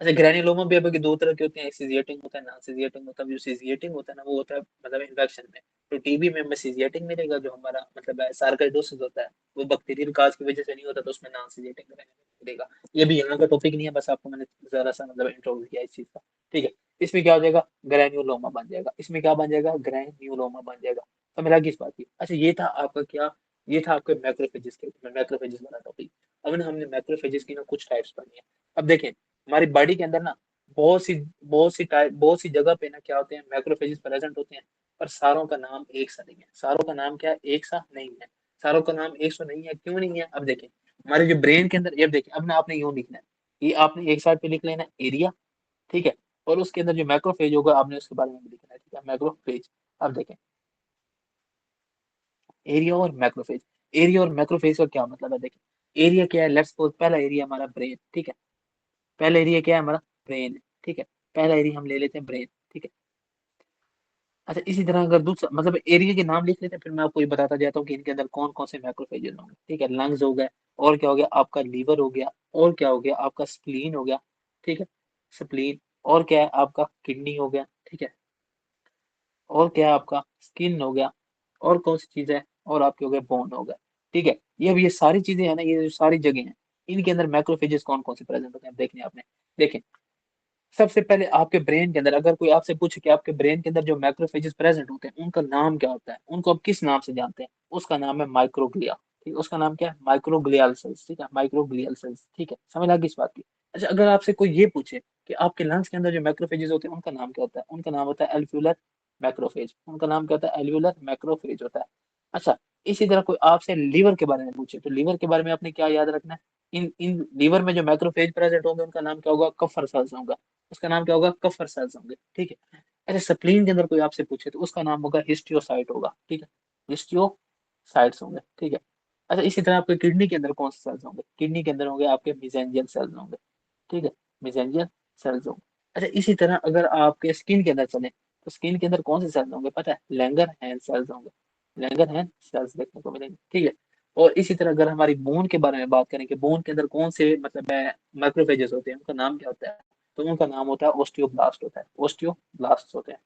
S1: अच्छा ग्रेन्युलोमा भी अब दो तरह के होते हैं, एक सिजिएटिंग होता है, नॉन सिजिएटिंग होता है। जो सिजिएटिंग होता है ना, वो होता है मतलब इन्फेक्शन में। तो टीबी में हमें सिजिएटिंग मिलेगा, जो हमारा मतलब सार्कोइडोसिस होता है, वो बैक्टीरियल काज की वजह से नहीं होता, तो उसमें नॉन सिजिएटिंग मिलेगा। ये भी यहाँ का टॉपिक नहीं है, बस आपको मैंने जरा सा मतलब इंट्रोड्यूस किया इस चीज का। ठीक है, इसमें क्या हो जाएगा, ग्रेन्युलोमा बन जाएगा। इसमें क्या बन जाएगा, ग्रेन्युलोमा बन जाएगा। तो मिला किस बात की, अच्छा ये था आपका क्या, ये था आपके मैक्रोफेजेस के, मैक्रोफेजेस वाला टॉपिक। अब ना हमने मैक्रोफेजेस की ना कुछ टाइप्स पढ़नी है। अब देखें, हमारी बॉडी के अंदर ना बहुत सी जगह पे ना क्या होते हैं, मैक्रोफेजेस प्रेजेंट होते हैं। पर सारों का नाम एक सा नहीं है। सारों का नाम क्या है, एक सा नहीं है। सारों का नाम एक सा नहीं है, क्यों नहीं है, अब देखें। हमारे जो ब्रेन के अंदर, ये देखें, अब ना आपने यूं लिखना है, ये आपने एक साइड पे लिख लेना एरिया। ठीक है, और उसके अंदर जो मैक्रोफेज होगा आपने उसके बारे में भी लिखना है। ठीक है, मैक्रोफेज। अब देखें, एरिया और मैक्रोफेज। एरिया और मैक्रोफेज का क्या मतलब है, देखें एरिया क्या है, लेट्स सपोज पहला एरिया हमारा ब्रेन। ठीक है, पहला एरिया क्या है हमारा, ब्रेन है। ठीक है, पहला एरिया हम ले लेते हैं ब्रेन। ठीक है, अच्छा इसी तरह अगर दूसरा मतलब एरिया के नाम लिख लेते हैं, फिर मैं आपको ये बताता जाता हूँ कि इनके अंदर कौन कौन से मैक्रोफेजेस होंगे। ठीक है, लंग्स हो गए, और क्या हो गया आपका लीवर हो गया, और क्या हो गया आपका स्प्लीन हो गया। ठीक है, स्प्लीन, और क्या है आपका किडनी हो गया। ठीक है, और क्या है आपका स्किन हो गया, और कौन सी चीज है, और आपके हो गए बोन हो गया। ठीक है, ये अब ये सारी चीजें है ना, ये जो सारी जगह हैं, इनके अंदर मैक्रोफेजेस कौन कौन से प्रेजेंट होते हैं देखने आपने। देखें, सबसे पहले आपके ब्रेन के अंदर अगर कोई आपसे पूछे कि आपके ब्रेन के अंदर जो मैक्रोफेजेस प्रेजेंट होते हैं उनका नाम क्या होता है, उनको आप किस नाम से जानते हैं, उसका नाम है माइक्रोग्लिया। ठीक है, उसका नाम क्या है, माइक्रोग्लियल सेल्स। ठीक है, माइक्रोग्लियल सेल्स। ठीक है, समझ आ गई इस बात की। अच्छा अगर आपसे कोई ये पूछे कि आपके लंग्स के अंदर जो मैक्रोफेजेस होते हैं उनका नाम क्या होता है, उनका नाम होता है एल्व्यूलर मैक्रोफेज। उनका नाम क्या होता है, एल्व्यूलर मैक्रोफेज होता है। अच्छा, इसी तरह कोई आपसे लीवर के बारे में पूछे तो लीवर के बारे में आपने क्या याद रखना है, इन इन लीवर में जो मैक्रोफेज प्रेजेंट होंगे उनका नाम क्या होगा, कफर सेल्स होगा। उसका नाम क्या होगा, कफर सेल्स होंगे। ठीक है, ऐसे स्प्लीन के अंदर कोई आपसे पूछे तो उसका नाम होगा हिस्टियोसाइट होगा। ठीक है, हिस्टियोसाइट्स होंगे। ठीक है, अच्छा इसी तरह आपके किडनी के अंदर कौन से सेल्स होंगे, किडनी के अंदर होंगे आपके मिजेंजियल सेल्स होंगे। ठीक है, मिजेंजियल सेल्स होंगे। अच्छा इसी तरह अगर आपके स्किन के अंदर चले तो स्किन के अंदर कौन से सेल्स होंगे पता है, लैंगर हैंड सेल्स होंगे। लैंगर हैंड सेल्स देखने को मिलेंगे। ठीक है, और इसी तरह अगर हमारी बोन के बारे में बात करें कि बोन के अंदर कौन से मतलब माइक्रोफेजेस होते हैं, उनका नाम क्या होता है, तो उनका नाम होता है ओस्टियोब्लास्ट होता है, ओस्टियोब्लास्ट होते हैं।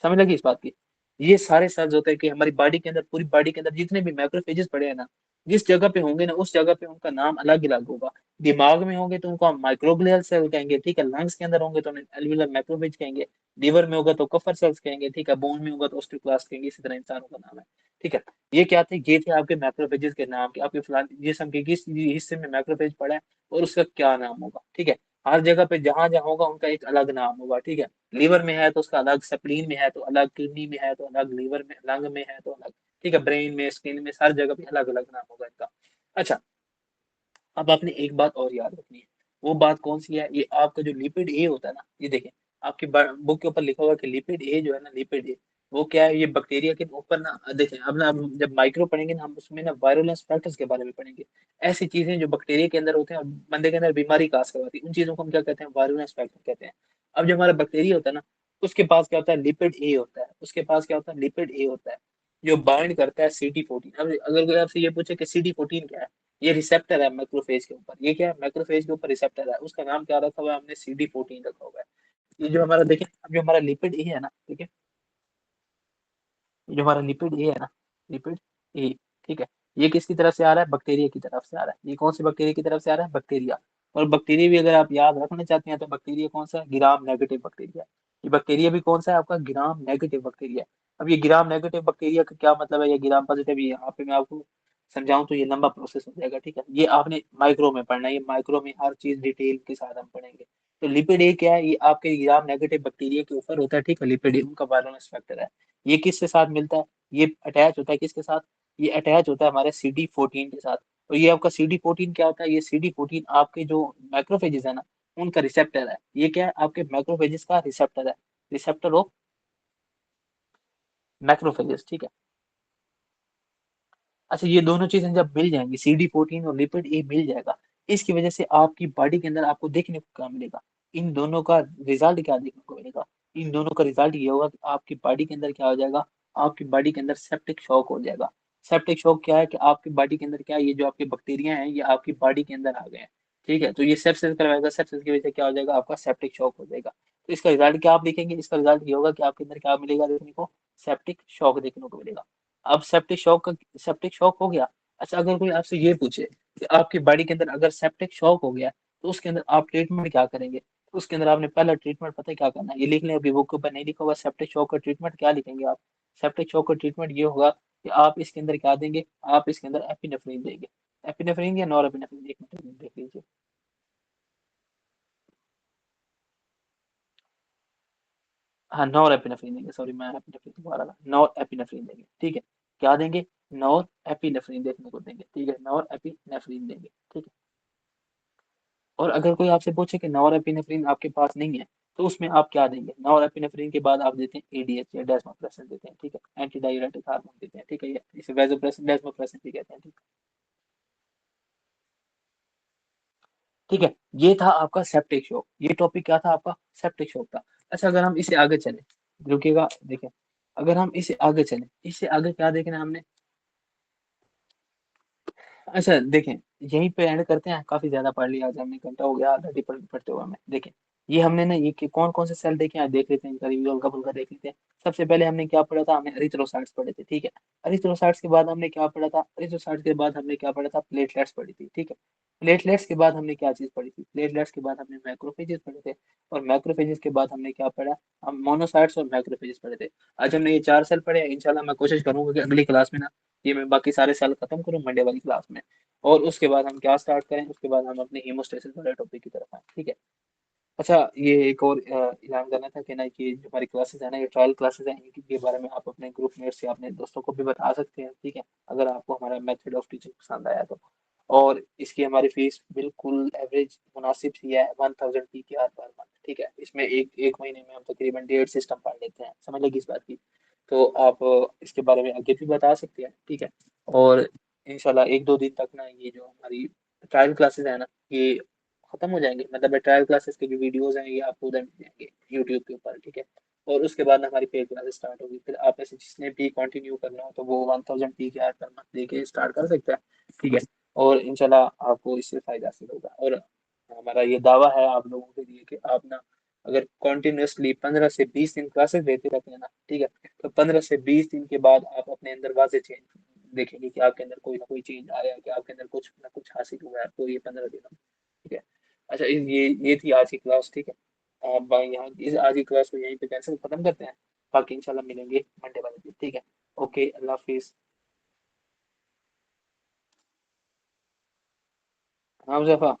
S1: समझ लगी इस बात की। ये सारे सेल्स होते हैं कि हमारी बॉडी के अंदर, पूरी बॉडी के अंदर जितने भी मैक्रोफेजेस पड़े हैं ना, जिस जगह पे होंगे ना उस जगह पे उनका नाम अलग अलग होगा। दिमाग में होंगे तो उनको हम माइक्रोग्लियल सेल कहेंगे। ठीक है, लंग्स के अंदर होंगे तो उन्हें एल्वियुलर मैक्रोफेज कहेंगे। लीवर में होगा तो कफर सेल्स कहेंगे। ठीक है, बोन में होगा तो ओस्टियोब्लास्ट कहेंगे। इसी तरह इंसानों का नाम है। ठीक है, ये क्या थे, ये थे आपके मैक्रोफेजेस के नाम, कि आपके फलान जिस्म के किस हिस्से में मैक्रोफेज पड़ा है और उसका क्या नाम होगा। ठीक है, हर जगह पे जहां जहां होगा उनका एक अलग नाम होगा। ठीक है, लीवर में है तो उसका अलग, स्प्लीन में है तो अलग, किडनी में है तो अलग, लीवर में लंग में है तो अलग। ठीक है, ब्रेन में, स्किन में, हर जगह पे अलग अलग नाम होगा इनका। अच्छा, अब आपने एक बात और याद रखनी है। वो बात कौन सी है, ये आपका जो लिपिड ए होता है ना, ये देखें आपकी बुक के ऊपर लिखा हुआ कि लिपिड ए जो है ना, लिपिड ए वो क्या है, ये बैक्टीरिया के ऊपर ना, देखें अब ना हम जब माइक्रो पढ़ेंगे ना, हम उसमें ना वायरुलेंस फैक्टर्स के बारे में पढ़ेंगे। ऐसी चीजें जो बैक्टीरिया के अंदर होते हैं और बंदे के अंदर बीमारी काज करवाती है, उन चीजों को हम क्या कहते हैं, वायरुलेंस फैक्टर कहते हैं। अब जो हमारा बैक्टीरिया होता है ना, उसके पास क्या होता है, लिपिड ए होता है। उसके पास क्या होता है, लिपिड ए होता है, जो बाइंड करता है CD14। अब अगर कोई आपसे ये पूछे कि CD14 क्या है, ये रिसेप्टर है मैक्रोफेज के ऊपर। ये क्या है, मैक्रोफेज के ऊपर रिसेप्टर है, उसका नाम क्या रखा हुआ है हमने, CD14 रखा हुआ है। ये जो हमारा देखें, अब जो हमारा लिपिड ए है ना, ठीक है, ये जो हमारा लिपिड ए है ना, लिपिड ए, ठीक है, ये किसकी तरफ से आ रहा है, बैक्टीरिया की तरफ से आ रहा है। ये कौन सी बैक्टीरिया की तरफ से आ रहा है, बैक्टीरिया। और बैक्टीरिया भी अगर आप याद रखना चाहते हैं तो बैक्टीरिया कौन सा है, ग्राम नेगेटिव बैक्टीरिया। ये बैक्टीरिया भी कौन सा है आपका, ग्राम नेगेटिव बैक्टीरिया। अब ये ग्राम नेगेटिव बैक्टीरिया का क्या मतलब है, ये ग्राम पॉजिटिव, यहाँ पे मैं आपको समझाऊं तो ये लंबा प्रोसेस हो जाएगा। ठीक है, ये आपने माइक्रो में पढ़ना है, ये माइक्रो में हर चीज डिटेल के साथ हम पढ़ेंगे। तो लिपिड ए क्या है, ये आपके ग्राम नेगेटिव बैक्टीरिया के ऊपर होता है। ठीक है, लिपिड ए उनका वायरलेंस फैक्टर है। ये किसके साथ मिलता है, ये अटैच होता है किसके साथ, ये अटैच होता है हमारे CD14 के साथ। और ये आपका CD14 क्या होता है, ये CD14 आपके जो मैक्रोफेजेस है ना, उनका रिसेप्टर है। ये क्या है, आपके मैक्रोफेजेस का रिसेप्टर है, रिसेप्टर ऑफ मैक्रोफेजेस, ठीक है। अच्छा, ये दोनों चीजें जब मिल जाएंगी, CD14 और लिपिड ए मिल जाएगा, इसकी वजह से आपकी बॉडी के अंदर आपको देखने को क्या मिलेगा, इन दोनों का रिजल्ट क्या देखने को मिलेगा, इन दोनों का रिजल्ट ये होगा कि आपकी बॉडी के अंदर क्या हो जाएगा, आपकी बॉडी के अंदर सेप्टिक शॉक हो जाएगा। सेप्टिक शॉक क्या है कि आपकी बॉडी के अंदर क्या है, ये जो आपके बैक्टीरिया हैं ये आपकी बॉडी के अंदर आ गए हैं, ठीक है। तो ये सेप्सिस करवाएगा, सेप्सिस की वजह से क्या हो जाएगा, आपका सेप्टिक शॉक हो जाएगा। तो इसका रिजल्ट क्या आप देखेंगे, इसका रिजल्ट ये होगा कि आपके अंदर क्या मिलेगा देखने को, सेप्टिक शॉक देखने को मिलेगा। अब सेप्टिक शॉक हो गया। अच्छा, अगर कोई आपसे ये पूछे कि आपकी बॉडी के अंदर अगर सेप्टिक शॉक हो गया तो उसके अंदर आप ट्रीटमेंट क्या करेंगे, तो उसके अंदर आपने पहला ट्रीटमेंट पता है क्या करना है, ये लिख लें, अभी बुक के ऊपर नहीं लिखा होगा, सेप्टिक शॉक का ट्रीटमेंट क्या लिखेंगे आप। सेप्टिक शॉक का ट्रीटमेंट ये होगा कि आप इसके अंदर क्या देंगे, आप इसके अंदर एपिनेफ्रीन देंगे। एपिनेफ्रीन या नॉर एपिनेफ्रीन, एक मिनट देख लीजिए। हाँ, नॉर एपिनेफ्रीन देंगे, सॉरी मैं एपिनेफ्रीन दोबारा था, नॉर एपिनेफ्रीन देंगे, ठीक है। क्या देंगे, नॉर एपिनेफ्रीन देखने को देंगे, ठीक है, नॉर एपिनेफ्रीन देंगे, ठीक है। और अगर कोई आपसे पूछे कि नॉरएपिनेफ्रिन आपके पास नहीं है तो उसमें आप क्या देंगे, नॉरएपिनेफ्रिन के बाद आप देते हैं एडीएच या डेस्मोप्रेसिन देते हैं, ठीक है, एंटी डाययूरेटिक हार्मोन देते हैं, ठीक है, ये इसे वेजोप्रेसिन डेस्मोप्रेसिन भी कहते हैं, ठीक है। ठीक है, ये था आपका सेप्टिक शॉक, ये टॉपिक क्या था आपका, सेप्टिक शॉक था। अच्छा, अगर हम इसे आगे चले, रुकिएगा देखें, अगर हम इसे आगे चले, इससे आगे क्या देखना है हमने। अच्छा देखें, यहीं पे एंड करते हैं, काफी ज्यादा पढ़ लिया आज हमने, घंटा हो गया ऑलरेडी पढ़ते हुए हमें। देखें, ये हमने ना, ये कौन कौन से सेल देखे हैं देख लेते हैं, इनका रिव्यू हल्का फुल्का देख लेते हैं। सबसे पहले हमने क्या पढ़ा था, हमने एरिथ्रोसाइट्स पढ़े थे, ठीक है। एरिथ्रोसाइट्स के बाद हमने क्या पढ़ा था, एरिथ्रोसाइट्स के बाद हमने क्या पढ़ा था, प्लेटलेट्स पढ़ी थी, ठीक है। प्लेटलेट्स के बाद हमने क्या चीज पढ़ी थी, प्लेटलेट्स के बाद हमने मैक्रोफेजेस पढ़े थे, और मैक्रोफेजेस के बाद हमने क्या पढ़ा, हम मोनोसाइट्स और मैक्रोफेजेस पढ़े थे। आज हमने ये 4 सेल पढ़े हैं, इंशाल्लाह मैं कोशिश करूंगा कि अगली क्लास में ना ये मैं बाकी सारे सेल खत्म करूँ मंडे वाली क्लास में, और उसके बाद हम क्या स्टार्ट करें, उसके बाद हम अपने हीमोस्टेसिस वाले टॉपिक की तरफ आए, ठीक है। अच्छा, ये एक और ऐलान करना था कि ना, कि जो हमारी क्लासेस है ना, ये ट्रायल क्लासेस हैं, इनके बारे में आप अपने ग्रुप मेट से अपने दोस्तों को भी बता सकते हैं, ठीक है, अगर आपको हमारा मेथड ऑफ टीचिंग पसंद आया तो। और इसकी हमारी फीस बिल्कुल एवरेज मुनासिब सी है, 1000 PKR पर मंथ, ठीक है। इसमें एक एक महीने में हम तकरीबन 1.5 सिस्टम पढ़ लेते हैं, समझ लगी इस बात की। तो आप इसके बारे में आगे भी बता सकते हैं, ठीक है। और इंशाल्लाह 1-2 दिन तक ना ये जो हमारी ट्रायल क्लासेस है ना, ये खत्म हो जाएंगे, मतलब ट्रायल क्लासेस के जो वीडियोस हैं ये आपको उधर मिल जाएंगे यूट्यूब के ऊपर, ठीक है। और उसके बाद हमारी पेड क्लासेस स्टार्ट होगी, फिर आप ऐसे जिसने भी कंटिन्यू करना हो तो वो 1000 PKR पर मंथ दे के स्टार्ट कर सकता है, ठीक है। और इंशाल्लाह आपको इससे फायदा हासिल होगा। और हमारा ये दावा है आप लोगों के लिए कि आप ना अगर कॉन्टिन्यूसली 15 से 20 दिन क्लासेस देते रहते हैं ना, ठीक है, तो 15 से 20 दिन के बाद आप अपने अंदर वाजे चेंज देखेंगे कि आपके अंदर कोई ना कोई चेंज आया है, कि आपके अंदर कुछ ना कुछ हासिल हुआ है आपको ये 15 दिनों में, ठीक है। अच्छा, ये थी आज की क्लास, ठीक है। आप भाई यहाँ इस आज की क्लास को यहीं पे कैंसिल खत्म करते हैं, बाकी इंशाल्लाह मिलेंगे मंडे वाले दिन, ठीक है। ओके, अल्लाह हाफिज। हाँ मुजफ्फर।